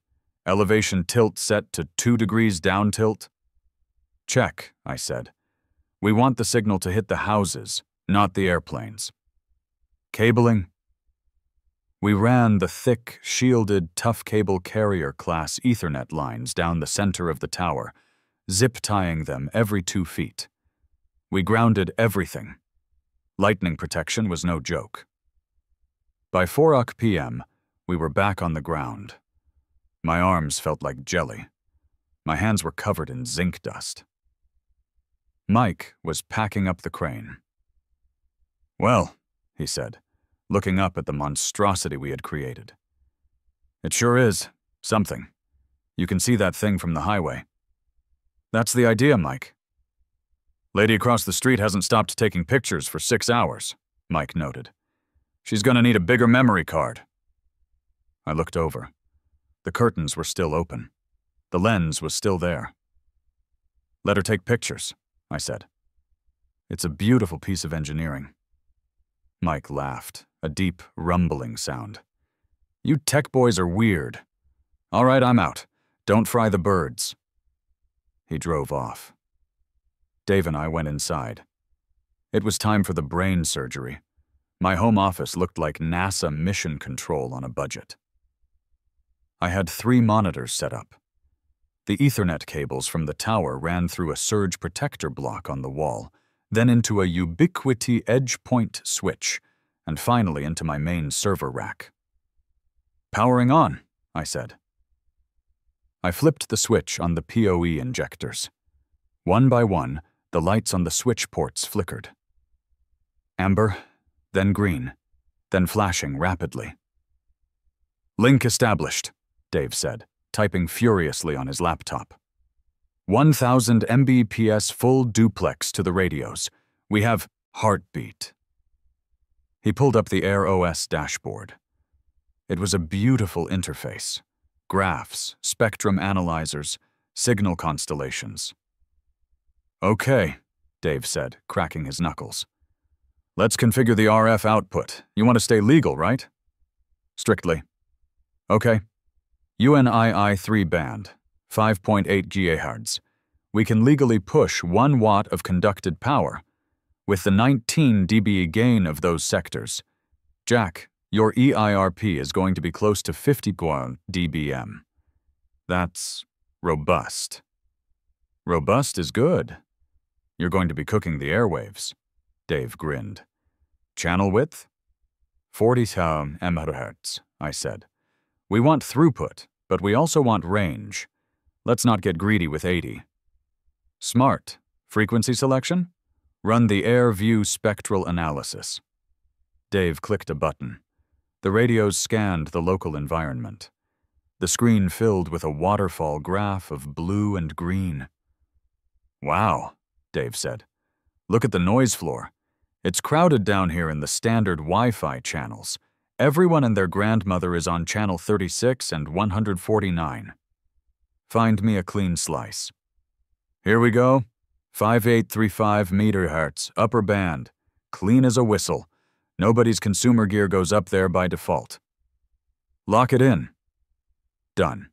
Elevation tilt set to 2 degrees down tilt." "Check," I said. "We want the signal to hit the houses, not the airplanes." "Cabling?" We ran the thick, shielded, tough cable carrier class Ethernet lines down the center of the tower, zip-tying them every 2 feet. We grounded everything. Lightning protection was no joke. By 4 p.m., we were back on the ground. My arms felt like jelly. My hands were covered in zinc dust. Mike was packing up the crane. "Well," he said, looking up at the monstrosity we had created. "It sure is. Something. You can see that thing from the highway." "That's the idea, Mike." "Lady across the street hasn't stopped taking pictures for 6 hours, Mike noted. "She's gonna need a bigger memory card." I looked over. The curtains were still open. The lens was still there. "Let her take pictures," I said. "It's a beautiful piece of engineering." Mike laughed, a deep, rumbling sound. "You tech boys are weird. All right, I'm out. Don't fry the birds." He drove off. Dave and I went inside. It was time for the brain surgery. My home office looked like NASA mission control on a budget. I had 3 monitors set up. The Ethernet cables from the tower ran through a surge protector block on the wall, then into a Ubiquiti edge point switch, and finally into my main server rack. "Powering on," I said. I flipped the switch on the PoE injectors. One by one, the lights on the switch ports flickered. Amber, then green, then flashing rapidly. "Link established," Dave said, typing furiously on his laptop. 1000 Mbps full duplex to the radios. We have heartbeat. He pulled up the Air OS dashboard. It was a beautiful interface. Graphs, spectrum analyzers, signal constellations. "Okay," Dave said, cracking his knuckles. "Let's configure the RF output. You want to stay legal, right?" "Strictly." "Okay. UNII 3 band, 5.8 GHz. We can legally push 1 watt of conducted power, with the 19 dB gain of those sectors. Jack, your EIRP is going to be close to 50 dBm. That's robust." "Robust is good. You're going to be cooking the airwaves." Dave grinned. "Channel width?" 40 MHz, I said. "We want throughput, but we also want range. Let's not get greedy with 80. "Smart. Frequency selection? Run the Air View spectral analysis." Dave clicked a button. The radios scanned the local environment. The screen filled with a waterfall graph of blue and green. "Wow," Dave said. "Look at the noise floor. It's crowded down here in the standard Wi-Fi channels. Everyone and their grandmother is on channel 36 and 149. Find me a clean slice." "Here we go. 5835 MHz, upper band. Clean as a whistle. Nobody's consumer gear goes up there by default." "Lock it in." Done.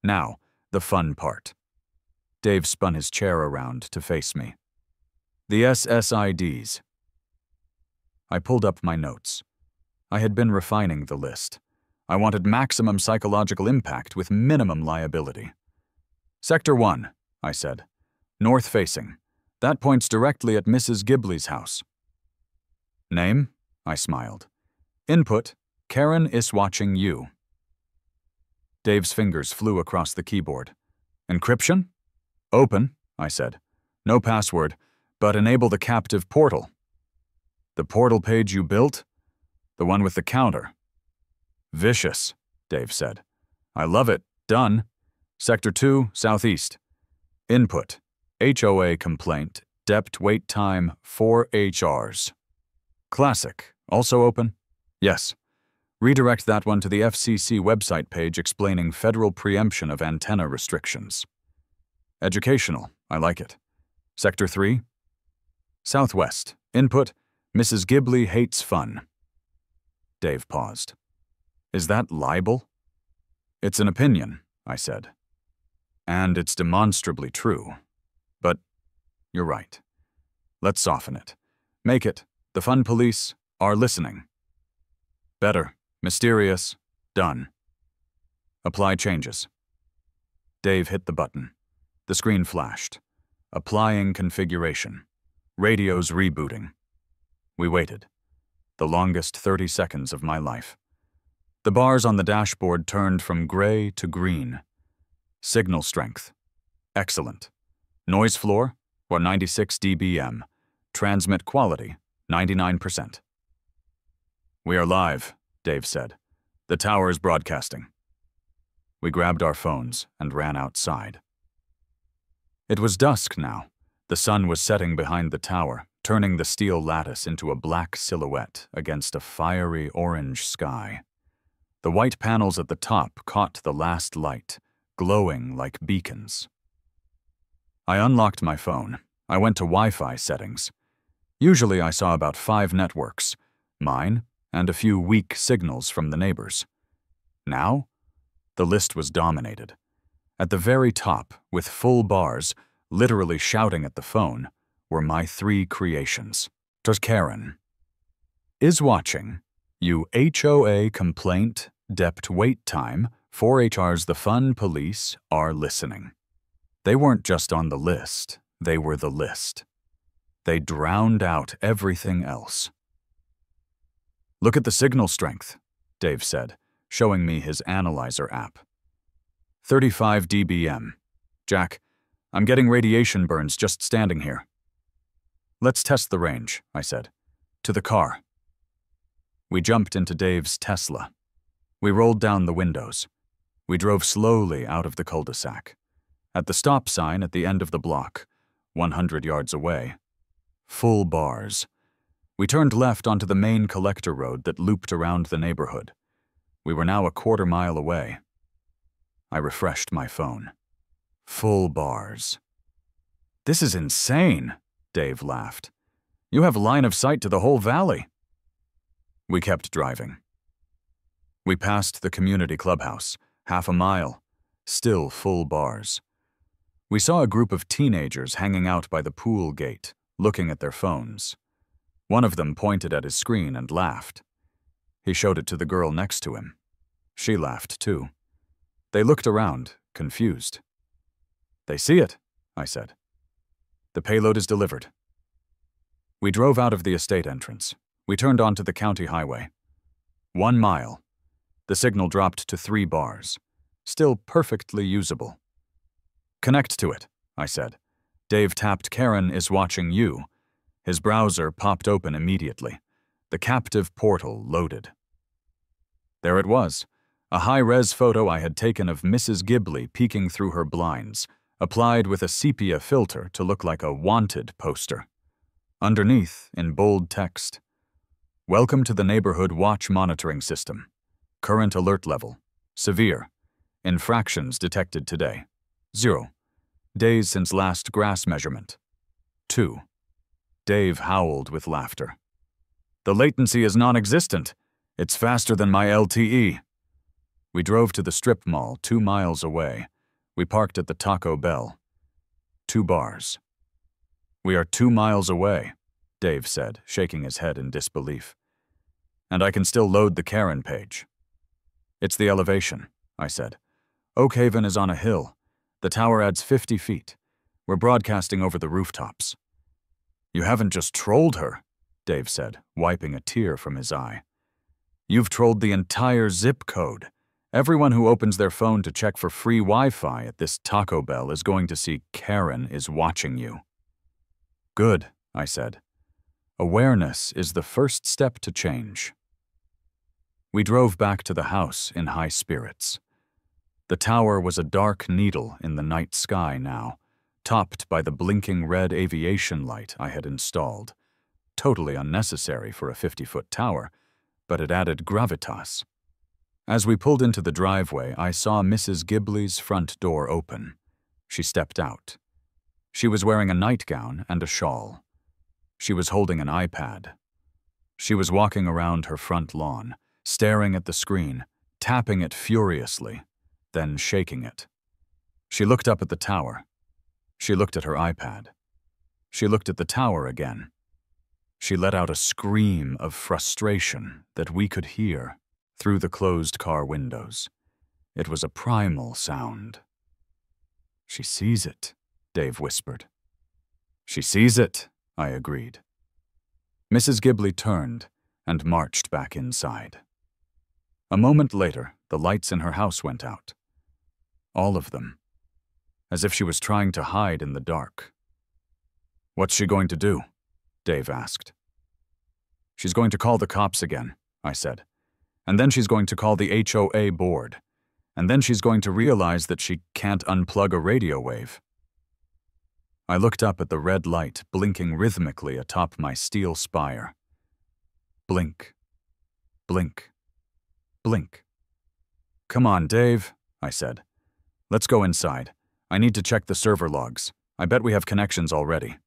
Now, the fun part. Dave spun his chair around to face me. "The SSIDs." I pulled up my notes. I had been refining the list. I wanted maximum psychological impact with minimum liability. "Sector 1, I said. "North-facing. That points directly at Mrs. Ghibli's house." "Name?" I smiled. "Input, KarenIsWatchingYou." Dave's fingers flew across the keyboard. "Encryption?" "Open," I said. "No password, but enable the captive portal." "The portal page you built?" "The one with the counter." "Vicious," Dave said. "I love it. Done. Sector 2, southeast. Input, HOA complaint, depth wait time 4 HRs. Classic. Also open?" "Yes. Redirect that one to the FCC website page explaining federal preemption of antenna restrictions." "Educational. I like it. Sector 3? Southwest. Input, Mrs. Ghibli hates fun." Dave paused. "Is that libel?" "It's an opinion," I said. "And it's demonstrably true. But you're right. Let's soften it. Make it, the fun police are listening." "Better. Mysterious. Done." "Apply changes." Dave hit the button. The screen flashed. Applying configuration. Radios rebooting. We waited. The longest 30 seconds of my life. The bars on the dashboard turned from gray to green. Signal strength. Excellent. Noise floor, or 96 dBm. Transmit quality, 99%. "We are live," Dave said. "The tower is broadcasting." We grabbed our phones and ran outside. It was dusk now. The sun was setting behind the tower, turning the steel lattice into a black silhouette against a fiery orange sky. The white panels at the top caught the last light, glowing like beacons. I unlocked my phone. I went to Wi-Fi settings. Usually I saw about 5 networks, mine and a few weak signals from the neighbors. Now, the list was dominated. At the very top, with full bars, literally shouting at the phone, were my 3 creations. "'Twas Karen. Is watching. You HOA complaint, dept wait time, 4HR's the fun police are listening." They weren't just on the list, they were the list. They drowned out everything else. "Look at the signal strength," Dave said, showing me his analyzer app. 35 dBm. "Jack, I'm getting radiation burns just standing here." "Let's test the range," I said. "To the car." We jumped into Dave's Tesla. We rolled down the windows. We drove slowly out of the cul-de-sac. At the stop sign at the end of the block, 100 yards away, full bars. We turned left onto the main collector road that looped around the neighborhood. We were now a quarter mile away. I refreshed my phone. Full bars. "This is insane," Dave laughed. "You have line of sight to the whole valley." We kept driving. We passed the community clubhouse, half a mile, still full bars. We saw a group of teenagers hanging out by the pool gate, looking at their phones. One of them pointed at his screen and laughed. He showed it to the girl next to him. She laughed too. They looked around, confused. "They see it," I said. "The payload is delivered." We drove out of the estate entrance. We turned onto the county highway. 1 mile. The signal dropped to 3 bars. Still perfectly usable. "Connect to it," I said. Dave tapped KarenIsWatchingYou. His browser popped open immediately. The captive portal loaded. There it was, a high-res photo I had taken of Mrs. Ghibli peeking through her blinds, applied with a sepia filter to look like a wanted poster. Underneath, in bold text, "Welcome to the neighborhood watch monitoring system. Current alert level. Severe. Infractions detected today. 0. Days since last grass measurement. 2. Dave howled with laughter. "The latency is non-existent. It's faster than my LTE." We drove to the strip mall 2 miles away. We parked at the Taco Bell. 2 bars. "We are 2 miles away," Dave said, shaking his head in disbelief. "And I can still load the Karen page." "It's the elevation," I said. "Oak Haven is on a hill. The tower adds 50 feet. We're broadcasting over the rooftops." "You haven't just trolled her," Dave said, wiping a tear from his eye. "You've trolled the entire zip code. Everyone who opens their phone to check for free Wi-Fi at this Taco Bell is going to see Karen is watching you." "Good," I said. "Awareness is the first step to change." We drove back to the house in high spirits. The tower was a dark needle in the night sky now, topped by the blinking red aviation light I had installed. Totally unnecessary for a 50-foot tower, but it added gravitas. As we pulled into the driveway, I saw Mrs. Ghibli's front door open. She stepped out. She was wearing a nightgown and a shawl. She was holding an iPad. She was walking around her front lawn, staring at the screen, tapping it furiously, then shaking it. She looked up at the tower. She looked at her iPad. She looked at the tower again. She let out a scream of frustration that we could hear through the closed car windows. It was a primal sound. "She sees it," Dave whispered. "She sees it," I agreed. Mrs. Ghibli turned and marched back inside. A moment later, the lights in her house went out. All of them. As if she was trying to hide in the dark. "What's she going to do?" Dave asked. "She's going to call the cops again," I said. "And then she's going to call the HOA board. And then she's going to realize that she can't unplug a radio wave." I looked up at the red light blinking rhythmically atop my steel spire. Blink. Blink. Blink. "Come on, Dave," I said. "Let's go inside. I need to check the server logs. I bet we have connections already."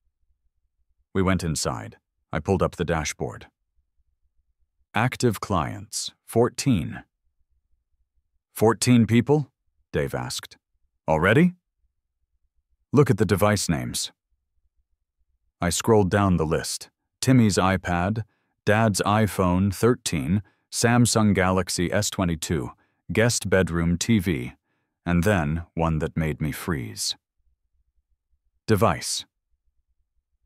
We went inside. I pulled up the dashboard. Active clients, 14. 14 people? Dave asked. Already? Look at the device names. I scrolled down the list. Timmy's iPad, Dad's iPhone 13, Samsung Galaxy S22, guest bedroom TV, and then one that made me freeze. Device.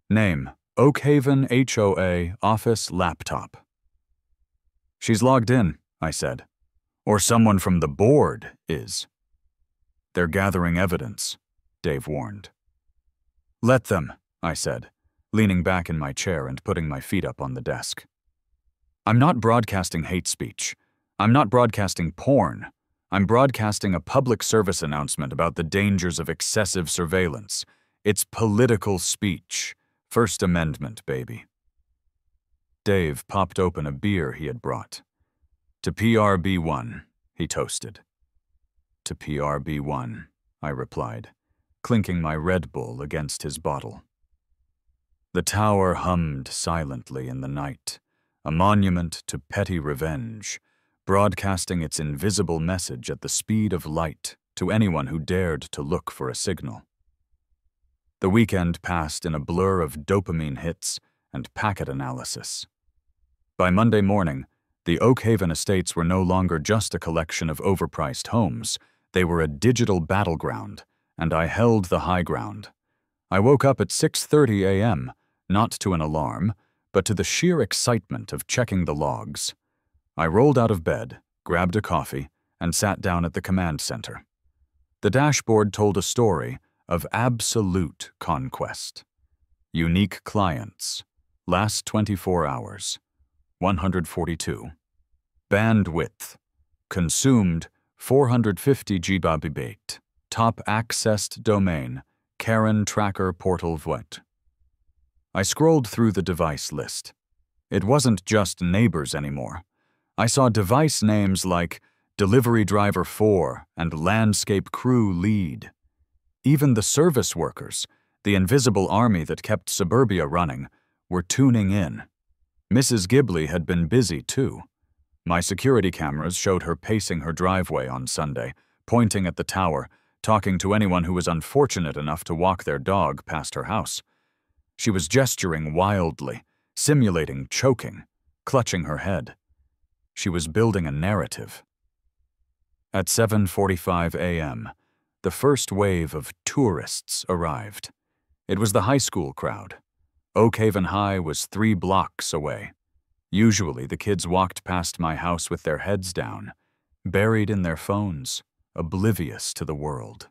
Name, Oakhaven HOA Office Laptop. She's logged in, I said. Or someone from the board is. They're gathering evidence, Dave warned. Let them, I said, leaning back in my chair and putting my feet up on the desk. I'm not broadcasting hate speech. I'm not broadcasting porn. I'm broadcasting a public service announcement about the dangers of excessive surveillance. It's political speech. First Amendment, baby. Dave popped open a beer he had brought. To PRB1, he toasted. To PRB1, I replied, clinking my Red Bull against his bottle. The tower hummed silently in the night, a monument to petty revenge, broadcasting its invisible message at the speed of light to anyone who dared to look for a signal. The weekend passed in a blur of dopamine hits and packet analysis. By Monday morning, the Oakhaven estates were no longer just a collection of overpriced homes. They were a digital battleground, and I held the high ground. I woke up at 6:30 a.m., not to an alarm, but to the sheer excitement of checking the logs. I rolled out of bed, grabbed a coffee, and sat down at the command center. The dashboard told a story of absolute conquest. Unique clients. Last 24 hours. 142. Bandwidth. Consumed 450 GB. Top accessed domain. Karen Tracker Portal Voit. I scrolled through the device list. It wasn't just neighbors anymore. I saw device names like Delivery Driver 4 and Landscape Crew Lead. Even the service workers, the invisible army that kept suburbia running, were tuning in. Mrs. Ghibli had been busy too. My security cameras showed her pacing her driveway on Sunday, pointing at the tower, talking to anyone who was unfortunate enough to walk their dog past her house. She was gesturing wildly, simulating choking, clutching her head. She was building a narrative. At 7:45 a.m., the first wave of tourists arrived. It was the high school crowd. Oakhaven High was 3 blocks away. Usually, the kids walked past my house with their heads down, buried in their phones, oblivious to the world.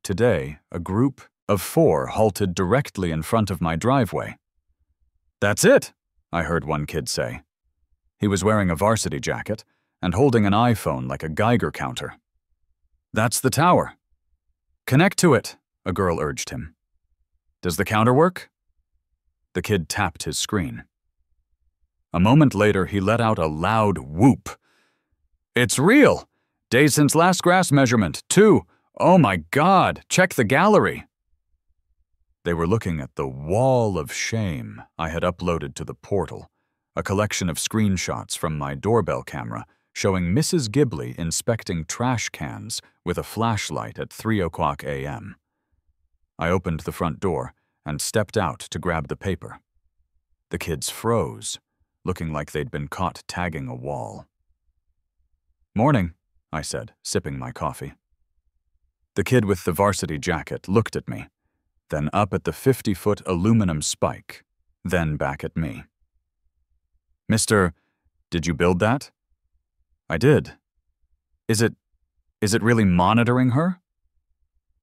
Today, a group of 4 halted directly in front of my driveway. "That's it," I heard one kid say. He was wearing a varsity jacket and holding an iPhone like a Geiger counter. "That's the tower." "Connect to it," a girl urged him. "Does the counter work?" The kid tapped his screen. A moment later, he let out a loud whoop. "It's real! Days since last grass measurement, 2. Oh my God, check the gallery." They were looking at the wall of shame I had uploaded to the portal, a collection of screenshots from my doorbell camera showing Mrs. Ghibli inspecting trash cans with a flashlight at 3:00 a.m. I opened the front door and stepped out to grab the paper. The kids froze, looking like they'd been caught tagging a wall. "Morning," I said, sipping my coffee. The kid with the varsity jacket looked at me, then up at the 50-foot aluminum spike, then back at me. "Mr. Did you build that?" "I did." Is it really monitoring her?"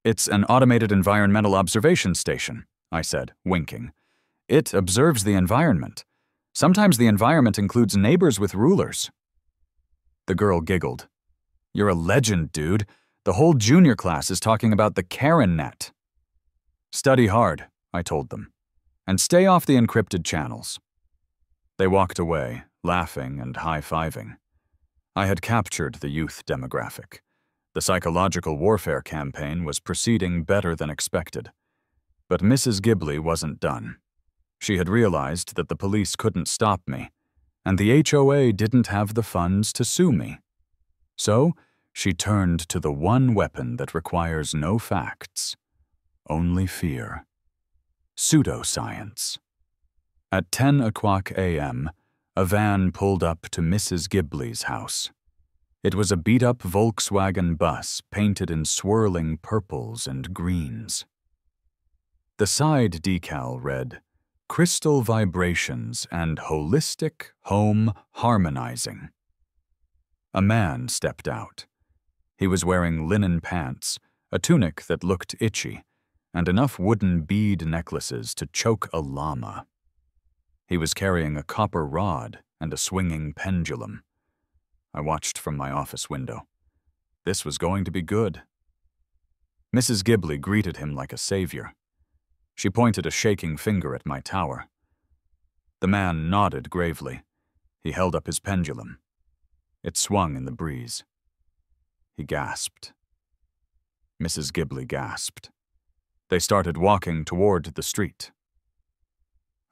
"It's an automated environmental observation station," I said, winking. "It observes the environment. Sometimes the environment includes neighbors with rulers." The girl giggled. "You're a legend, dude. The whole junior class is talking about the Karen net." "Study hard," I told them, "and stay off the encrypted channels." They walked away, laughing and high-fiving. I had captured the youth demographic. The psychological warfare campaign was proceeding better than expected. But Mrs. Ghibli wasn't done. She had realized that the police couldn't stop me, and the HOA didn't have the funds to sue me. So, She turned to the one weapon that requires no facts, only fear. Pseudoscience. At 10 o'clock a.m., a van pulled up to Mrs. Ghibli's house. It was a beat-up Volkswagen bus painted in swirling purples and greens. The side decal read, "Crystal Vibrations and Holistic Home Harmonizing." A man stepped out. He was wearing linen pants, a tunic that looked itchy, and enough wooden bead necklaces to choke a llama. He was carrying a copper rod and a swinging pendulum. I watched from my office window. This was going to be good. Mrs. Ghibli greeted him like a savior. She pointed a shaking finger at my tower. The man nodded gravely. He held up his pendulum. It swung in the breeze. He gasped. Mrs. Ghibli gasped. They started walking toward the street.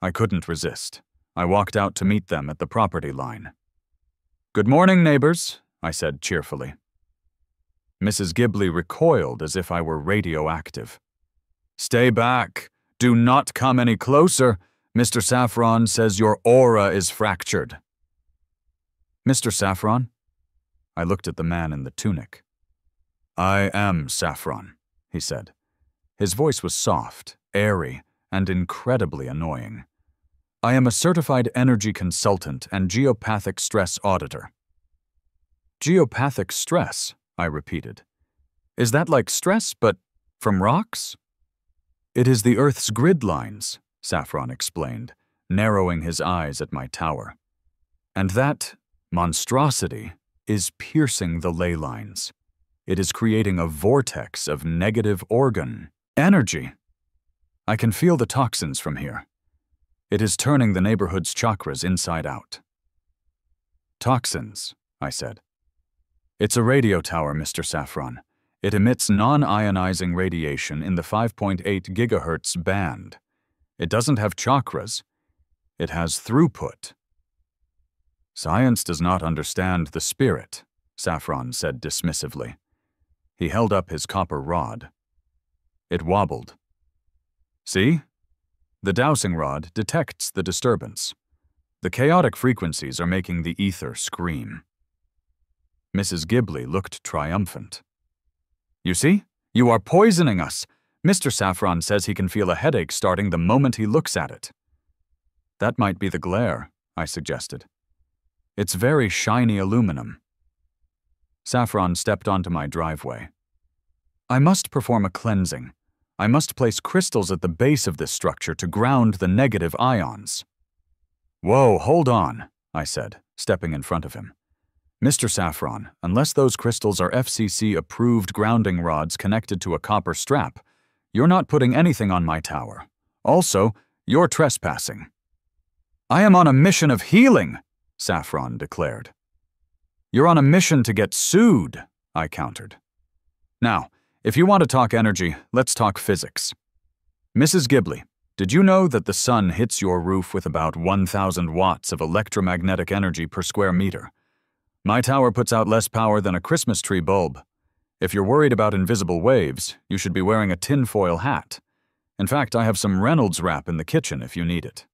I couldn't resist. I walked out to meet them at the property line. "Good morning, neighbors," I said cheerfully. Mrs. Ghibli recoiled as if I were radioactive. "Stay back. Do not come any closer. Mr. Saffron says your aura is fractured." "Mr. Saffron?" I looked at the man in the tunic. "I am Saffron," he said. His voice was soft, airy, and incredibly annoying. "I am a certified energy consultant and geopathic stress auditor." "Geopathic stress," I repeated. "Is that like stress, but from rocks?" "It is the Earth's grid lines," Saffron explained, narrowing his eyes at my tower. "And that monstrosity is piercing the ley lines. It is creating a vortex of negative organ energy. I can feel the toxins from here. It is turning the neighborhood's chakras inside out." "Toxins," I said. "It's a radio tower, Mr. Saffron. It emits non-ionizing radiation in the 5.8 gigahertz band. It doesn't have chakras. It has throughput." "Science does not understand the spirit," Saffron said dismissively. He held up his copper rod. It wobbled. "See? The dowsing rod detects the disturbance. The chaotic frequencies are making the ether scream." Mrs. Ghibli looked triumphant. "You see? You are poisoning us. Mr. Saffron says he can feel a headache starting the moment he looks at it." "That might be the glare," I suggested. "It's very shiny aluminum." Saffron stepped onto my driveway. "I must perform a cleansing. I must place crystals at the base of this structure to ground the negative ions." "Whoa, hold on," I said, stepping in front of him. "Mr. Saffron, unless those crystals are FCC-approved grounding rods connected to a copper strap, you're not putting anything on my tower. Also, you're trespassing." "I am on a mission of healing," Saffron declared. "You're on a mission to get sued," I countered. "Now, if you want to talk energy, let's talk physics. Mrs. Ghibli, did you know that the sun hits your roof with about 1,000 watts of electromagnetic energy per square meter? My tower puts out less power than a Christmas tree bulb. If you're worried about invisible waves, you should be wearing a tinfoil hat. In fact, I have some Reynolds wrap in the kitchen if you need it."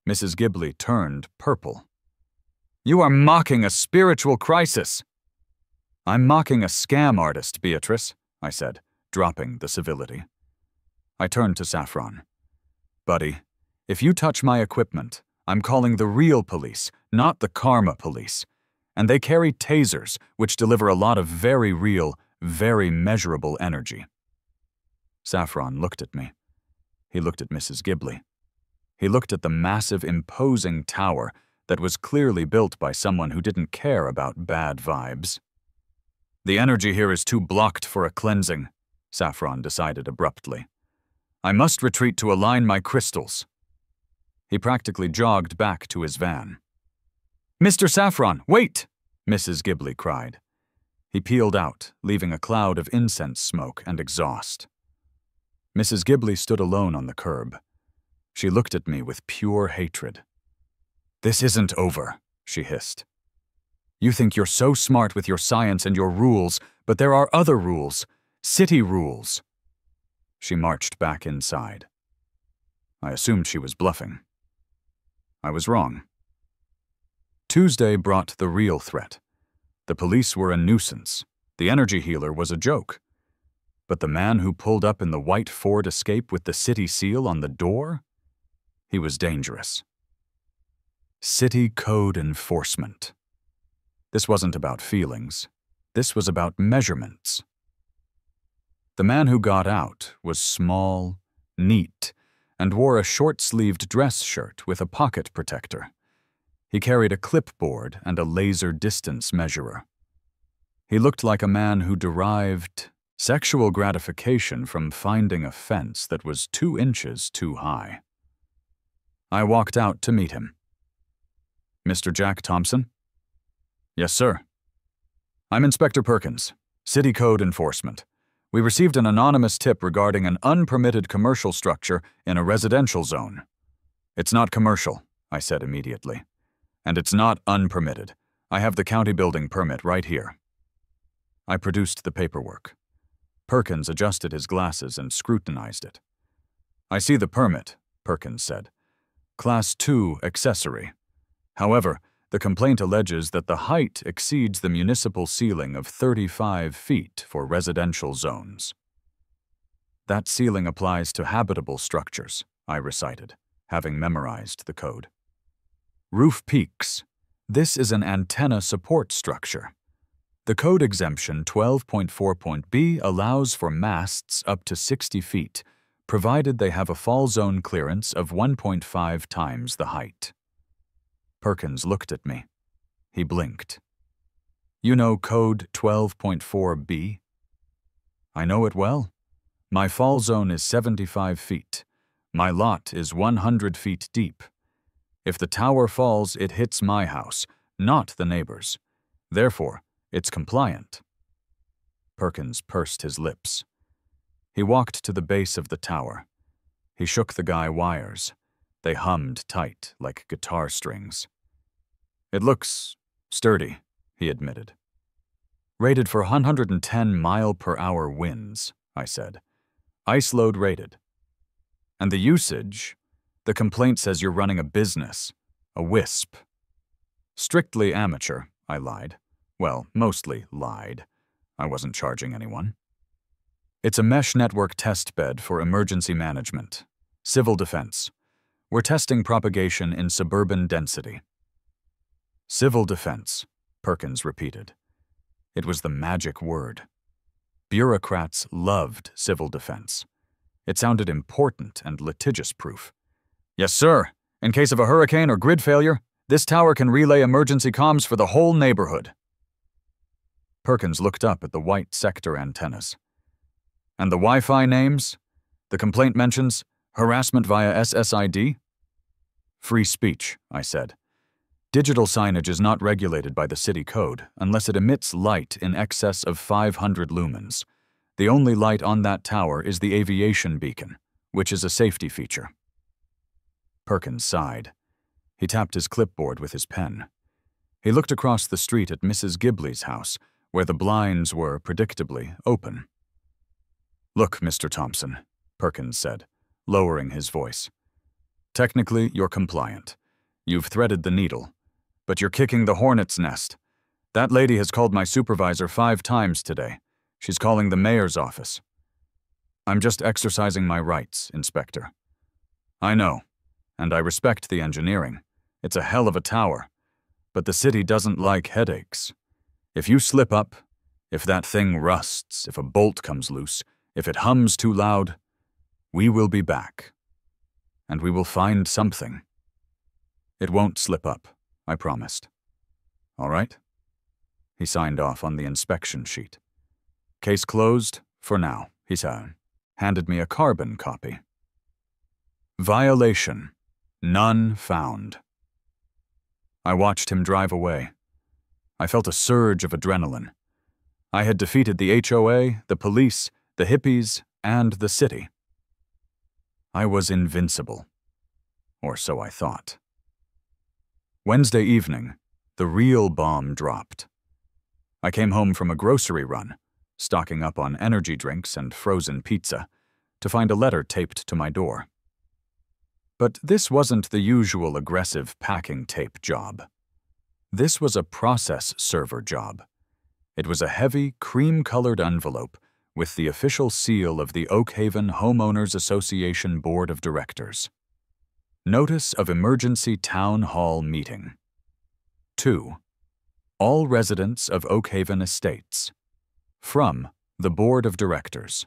Mrs. Ghibli turned purple. "You are mocking a spiritual crisis." "I'm mocking a scam artist, Beatrice," I said, dropping the civility. I turned to Saffron. "Buddy, if you touch my equipment, I'm calling the real police, not the karma police. And they carry tasers, which deliver a lot of very real, very measurable energy." Saffron looked at me. He looked at Mrs. Ghibli. He looked at the massive, imposing tower that was clearly built by someone who didn't care about bad vibes. "The energy here is too blocked for a cleansing," Saffron decided abruptly. "I must retreat to align my crystals." He practically jogged back to his van. "Mr. Saffron, wait!" Mrs. Ghibli cried. He peeled out, leaving a cloud of incense smoke and exhaust. Mrs. Ghibli stood alone on the curb. She looked at me with pure hatred. "This isn't over," she hissed. You think you're so smart with your science and your rules, but there are other rules. City rules." She marched back inside. I assumed she was bluffing. I was wrong. Tuesday brought the real threat. The police were a nuisance. The energy healer was a joke. But the man who pulled up in the white Ford Escape with the city seal on the door? He was dangerous. City code enforcement. This wasn't about feelings. This was about measurements. The man who got out was small, neat, and wore a short-sleeved dress shirt with a pocket protector. He carried a clipboard and a laser distance measurer. He looked like a man who derived sexual gratification from finding a fence that was 2 inches too high. I walked out to meet him. "Mr. Jack Thompson?" "Yes, sir." "I'm Inspector Perkins, City Code Enforcement. We received an anonymous tip regarding an unpermitted commercial structure in a residential zone." "It's not commercial," I said immediately. "And it's not unpermitted. I have the county building permit right here." I produced the paperwork. Perkins adjusted his glasses and scrutinized it. "I see the permit," Perkins said. "Class 2 accessory. However, the complaint alleges that the height exceeds the municipal ceiling of 35 feet for residential zones." "That ceiling applies to habitable structures," I recited, having memorized the code. "Roof peaks. This is an antenna support structure. The code exemption 12.4.b allows for masts up to 60 feet, provided they have a fall zone clearance of 1.5 times the height." Perkins looked at me. He blinked. "You know code 12.4b? "I know it well. My fall zone is 75 feet. My lot is 100 feet deep. If the tower falls, it hits my house, not the neighbor's. Therefore, it's compliant." Perkins pursed his lips. He walked to the base of the tower. He shook the guy wires. They hummed tight like guitar strings. "It looks sturdy," he admitted. "Rated for 110 mile-per-hour winds," I said. "Ice load rated. And the usage? The complaint says you're running a business, a WISP." "Strictly amateur," I lied. Well, mostly lied. I wasn't charging anyone. "It's a mesh network test bed for emergency management. Civil defense. We're testing propagation in suburban density." "Civil defense," Perkins repeated. It was the magic word. Bureaucrats loved civil defense. It sounded important and litigious-proof. "Yes, sir. In case of a hurricane or grid failure, this tower can relay emergency comms for the whole neighborhood." Perkins looked up at the white sector antennas. "And the Wi-Fi names? The complaint mentions harassment via SSID?" "Free speech," I said. "Digital signage is not regulated by the city code unless it emits light in excess of 500 lumens. The only light on that tower is the aviation beacon, which is a safety feature." Perkins sighed. He tapped his clipboard with his pen. He looked across the street at Mrs. Ghibli's house, where the blinds were, predictably, open. "Look, Mr. Thompson," Perkins said, lowering his voice. "Technically, you're compliant. You've threaded the needle. But you're kicking the hornet's nest. That lady has called my supervisor 5 times today. She's calling the mayor's office." "I'm just exercising my rights, Inspector." "I know, and I respect the engineering. It's a hell of a tower. But the city doesn't like headaches. If you slip up, if that thing rusts, if a bolt comes loose, if it hums too loud, we will be back. And we will find something. It won't slip up, I promised. All right?" He signed off on the inspection sheet. "Case closed, for now," he said. Handed me a carbon copy. Violation. None found. I watched him drive away. I felt a surge of adrenaline. I had defeated the HOA, the police, the hippies, and the city. I was invincible. Or so I thought. Wednesday evening, The real bomb dropped. I came home from a grocery run, stocking up on energy drinks and frozen pizza, to find a letter taped to my door. But this wasn't the usual aggressive packing tape job. This was a process server job. It was a heavy, cream-colored envelope with the official seal of the Oak Haven Homeowners Association Board of Directors. Notice of Emergency Town Hall Meeting. 2. All residents of Oak Haven Estates. From the Board of Directors.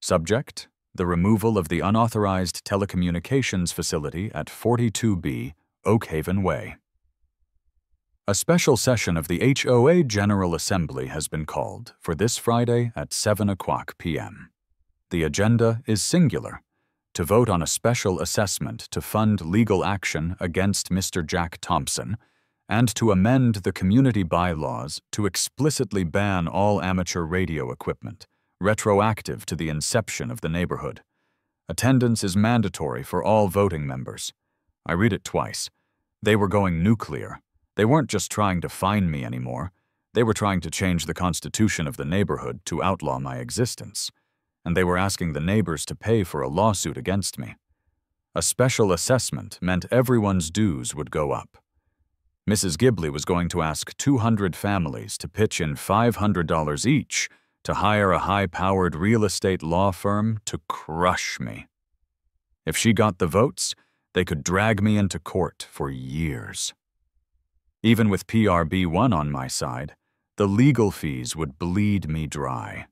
Subject: the removal of the unauthorized telecommunications facility at 42B Oak Haven Way. A special session of the HOA General Assembly has been called for this Friday at 7:00 p.m. The agenda is singular: to vote on a special assessment to fund legal action against Mr. Jack Thompson and to amend the community bylaws to explicitly ban all amateur radio equipment, retroactive to the inception of the neighborhood. Attendance is mandatory for all voting members. I read it twice. They were going nuclear. They weren't just trying to fine me anymore. They were trying to change the constitution of the neighborhood to outlaw my existence. And they were asking the neighbors to pay for a lawsuit against me. A special assessment meant everyone's dues would go up. Mrs. Ghibli was going to ask 200 families to pitch in $500 each to hire a high-powered real estate law firm to crush me. If she got the votes, they could drag me into court for years. Even with PRB1 on my side, the legal fees would bleed me dry.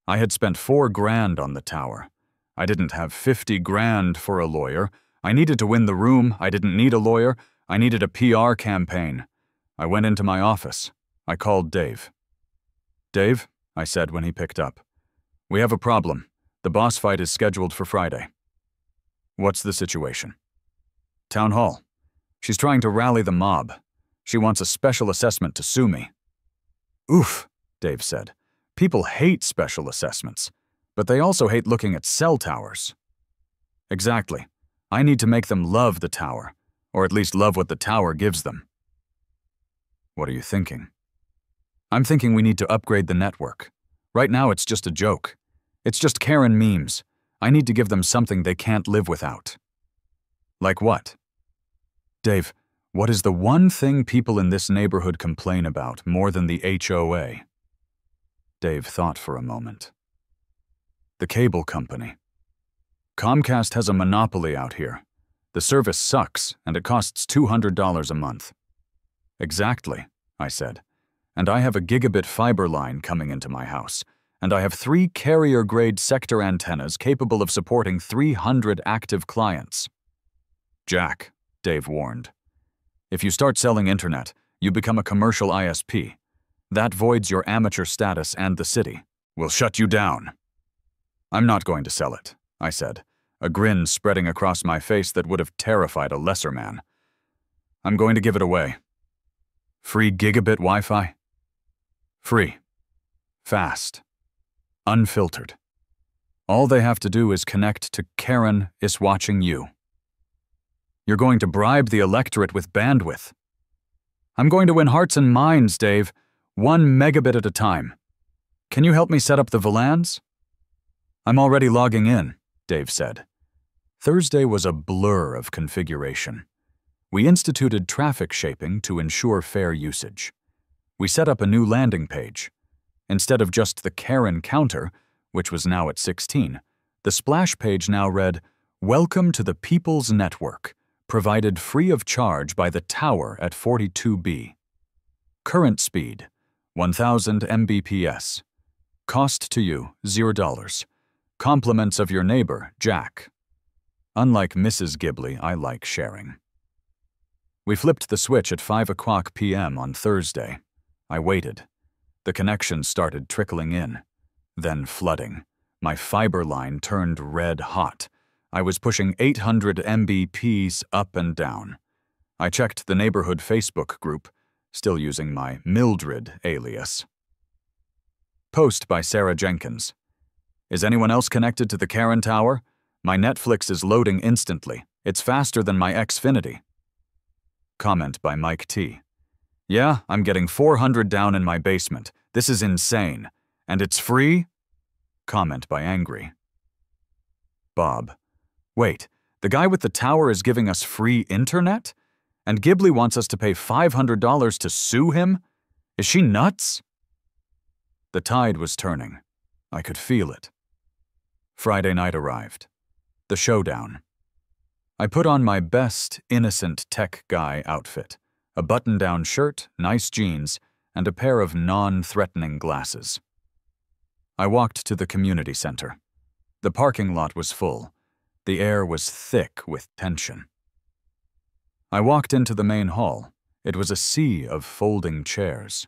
I had spent $4 grand on the tower. I didn't have 50 grand for a lawyer. I needed to win the room. I didn't need a lawyer. I needed a PR campaign. I went into my office. I called Dave. "Dave," I said when he picked up, "we have a problem. The boss fight is scheduled for Friday." "What's the situation?" "Town hall. She's trying to rally the mob. She wants a special assessment to sue me." "Oof," Dave said. "People hate special assessments, but they also hate looking at cell towers." "Exactly. I need to make them love the tower, or at least love what the tower gives them." "What are you thinking?" "I'm thinking we need to upgrade the network. Right now it's just a joke. It's just Karen memes. I need to give them something they can't live without." "Like what?" "Dave, what is the one thing people in this neighborhood complain about more than the HOA?" Dave thought for a moment. "The cable company. Comcast has a monopoly out here. The service sucks, and it costs $200 a month." "Exactly," I said. "And I have a gigabit fiber line coming into my house, and I have 3 carrier-grade sector antennas capable of supporting 300 active clients." "Jack," Dave warned, "if you start selling internet, you become a commercial ISP. That voids your amateur status and the city. We'll shut you down." "I'm not going to sell it," I said, a grin spreading across my face that would have terrified a lesser man. "I'm going to give it away." "Free gigabit Wi-Fi?" "Free. Fast. Unfiltered. All they have to do is connect to KarenIsWatchingYou. You're going to bribe the electorate with bandwidth." "I'm going to win hearts and minds, Dave, 1 megabit at a time. Can you help me set up the VLANs?" "I'm already logging in," Dave said. Thursday was a blur of configuration. We instituted traffic shaping to ensure fair usage. We set up a new landing page. Instead of just the Karen counter, which was now at 16, the splash page now read, "Welcome to the People's Network, provided free of charge by the tower at 42B. Current speed, 1000 Mbps. Cost to you, $0. Compliments of your neighbor, Jack." Unlike Mrs. Ghibli, I like sharing. We flipped the switch at 5:00 p.m. on Thursday. I waited. The connections started trickling in, then flooding. My fiber line turned red hot. I was pushing 800 Mbps up and down. I checked the neighborhood Facebook group, still using my Mildred alias. Post by Sarah Jenkins. "Is anyone else connected to the Karen Tower? My Netflix is loading instantly. It's faster than my Xfinity." Comment by Mike T. Yeah, I'm getting 400 down in my basement. This is insane. And it's free? Comment by Angry. Bob. Wait, the guy with the tower is giving us free internet? And Ghibli wants us to pay $500 to sue him? Is she nuts? The tide was turning. I could feel it. Friday night arrived. The showdown. I put on my best innocent tech guy outfit, a button-down shirt, nice jeans, and a pair of non-threatening glasses. I walked to the community center. The parking lot was full. The air was thick with tension. I walked into the main hall. It was a sea of folding chairs.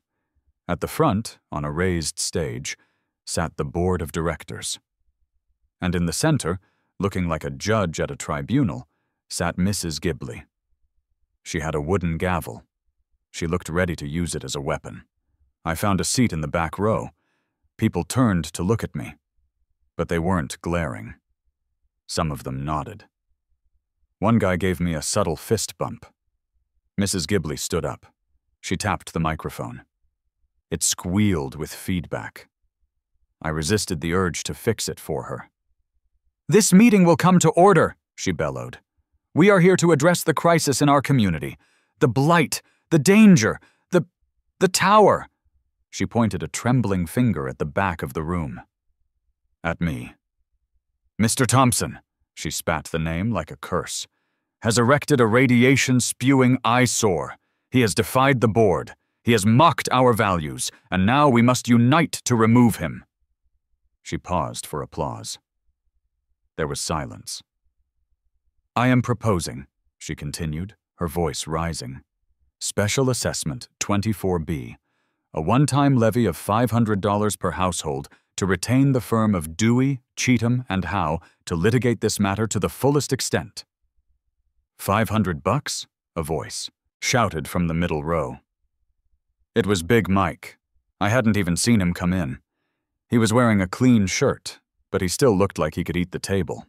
At the front, on a raised stage, sat the board of directors. And in the center, looking like a judge at a tribunal, sat Mrs. Ghibli. She had a wooden gavel. She looked ready to use it as a weapon. I found a seat in the back row. People turned to look at me, but they weren't glaring. Some of them nodded. One guy gave me a subtle fist bump. Mrs. Ghibli stood up. She tapped the microphone. It squealed with feedback. I resisted the urge to fix it for her. "This meeting will come to order," she bellowed. "We are here to address the crisis in our community. The blight, the danger, the tower." She pointed a trembling finger at the back of the room. At me. "Mr. Thompson," she spat the name like a curse, "has erected a radiation-spewing eyesore. He has defied the board. He has mocked our values, and now we must unite to remove him." She paused for applause. There was silence. "I am proposing," she continued, her voice rising, "Special Assessment 24B, a one-time levy of $500 per household to retain the firm of Dewey, Cheatham, and Howe to litigate this matter to the fullest extent." $500? A voice shouted from the middle row. It was Big Mike. I hadn't even seen him come in. He was wearing a clean shirt, but he still looked like he could eat the table.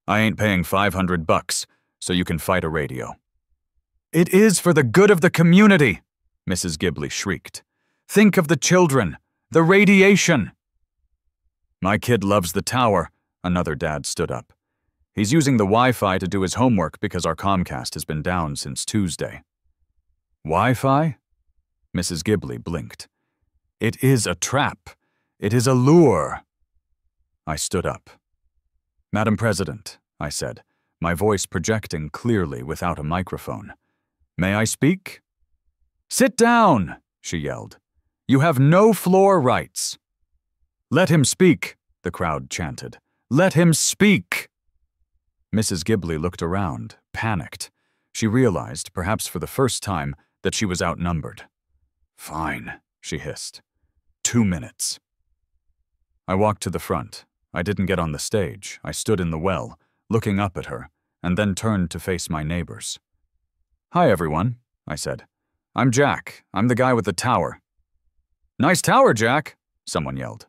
"I ain't paying $500, so you can fight a radio." "It is for the good of the community," Mrs. Ghibli shrieked. "Think of the children, the radiation." "My kid loves the tower," another dad stood up. "He's using the Wi-Fi to do his homework because our Comcast has been down since Tuesday." "Wi-Fi?" Mrs. Ghibli blinked. "It is a trap. It is a lure." I stood up. "Madam President," I said, my voice projecting clearly without a microphone. "May I speak?" "Sit down," she yelled. "You have no floor rights." "Let him speak," the crowd chanted. "Let him speak." Mrs. Ghibli looked around, panicked. She realized, perhaps for the first time, that she was outnumbered. "Fine," she hissed. 2 minutes. I walked to the front. I didn't get on the stage. I stood in the well, looking up at her, and then turned to face my neighbors. "Hi, everyone," I said. "I'm Jack. I'm the guy with the tower." "Nice tower, Jack," someone yelled.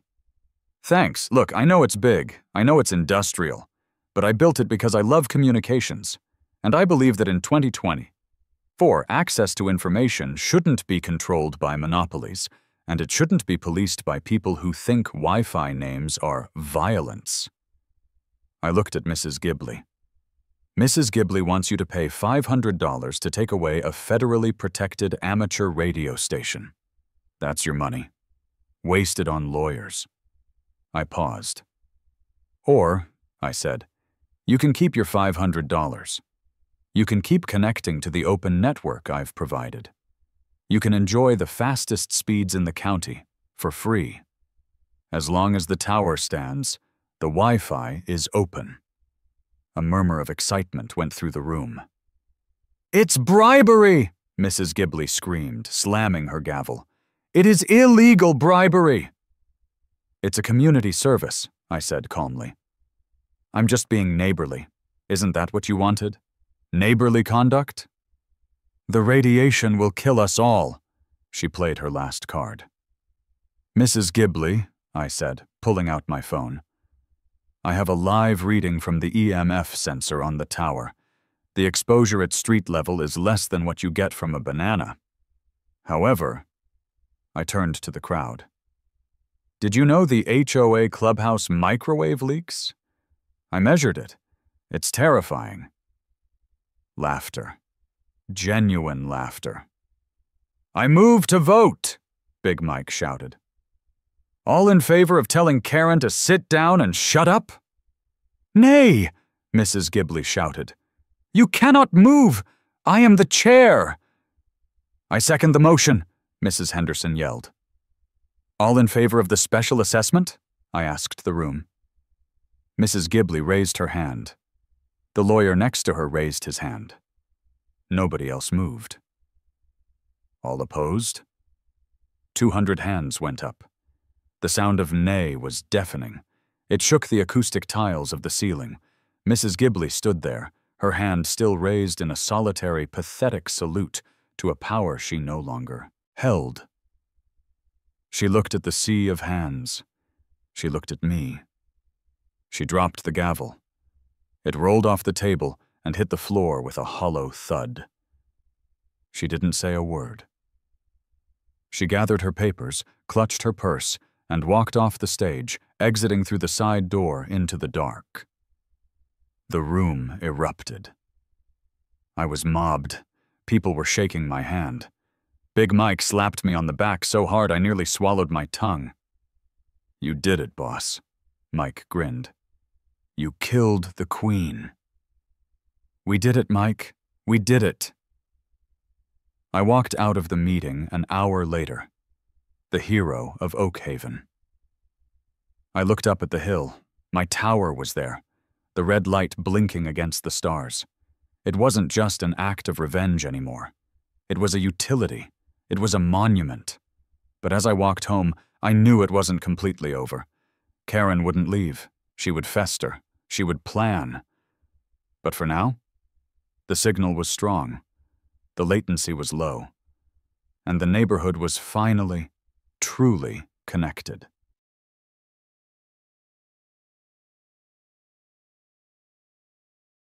"Thanks. Look, I know it's big. I know it's industrial. But I built it because I love communications. And I believe that in 2024, access to information shouldn't be controlled by monopolies, and it shouldn't be policed by people who think Wi-Fi names are violence." I looked at Mrs. Ghibli. "Mrs. Ghibli wants you to pay $500 to take away a federally protected amateur radio station. That's your money. Wasted on lawyers." I paused. "Or," I said, "you can keep your $500. You can keep connecting to the open network I've provided. You can enjoy the fastest speeds in the county, for free. As long as the tower stands, the Wi-Fi is open." A murmur of excitement went through the room. "It's bribery!" Mrs. Ghibli screamed, slamming her gavel. "It is illegal bribery!" "It's a community service," I said calmly. "I'm just being neighborly. Isn't that what you wanted? Neighborly conduct?" "The radiation will kill us all." She played her last card. "Mrs. Ghibli," I said, pulling out my phone. "I have a live reading from the EMF sensor on the tower. The exposure at street level is less than what you get from a banana. However, I turned to the crowd. Did you know the HOA clubhouse microwave leaks? I measured it. It's terrifying. Laughter. Genuine laughter. I move to vote, Big Mike shouted. All in favor of telling Karen to sit down and shut up? Nay, Mrs. Ghibli shouted. You cannot move. I am the chair. I second the motion, Mrs. Henderson yelled. All in favor of the special assessment? I asked the room. Mrs. Ghibli raised her hand. The lawyer next to her raised his hand. Nobody else moved. All opposed? 200 hands went up. The sound of nay was deafening. It shook the acoustic tiles of the ceiling. Mrs. Ghibli stood there, her hand still raised in a solitary, pathetic salute to a power she no longer held. She looked at the sea of hands. She looked at me. She dropped the gavel. It rolled off the table and hit the floor with a hollow thud. She didn't say a word. She gathered her papers, clutched her purse, and walked off the stage, exiting through the side door into the dark. The room erupted. I was mobbed. People were shaking my hand. Big Mike slapped me on the back so hard I nearly swallowed my tongue. You did it, boss, Mike grinned. You killed the Queen. We did it, Mike. We did it. I walked out of the meeting an hour later, the hero of Oakhaven. I looked up at the hill. My tower was there, the red light blinking against the stars. It wasn't just an act of revenge anymore. It was a utility. It was a monument. But as I walked home, I knew it wasn't completely over. Karen wouldn't leave. She would fester. She would plan. But for now, the signal was strong. The latency was low. And the neighborhood was finally, truly connected.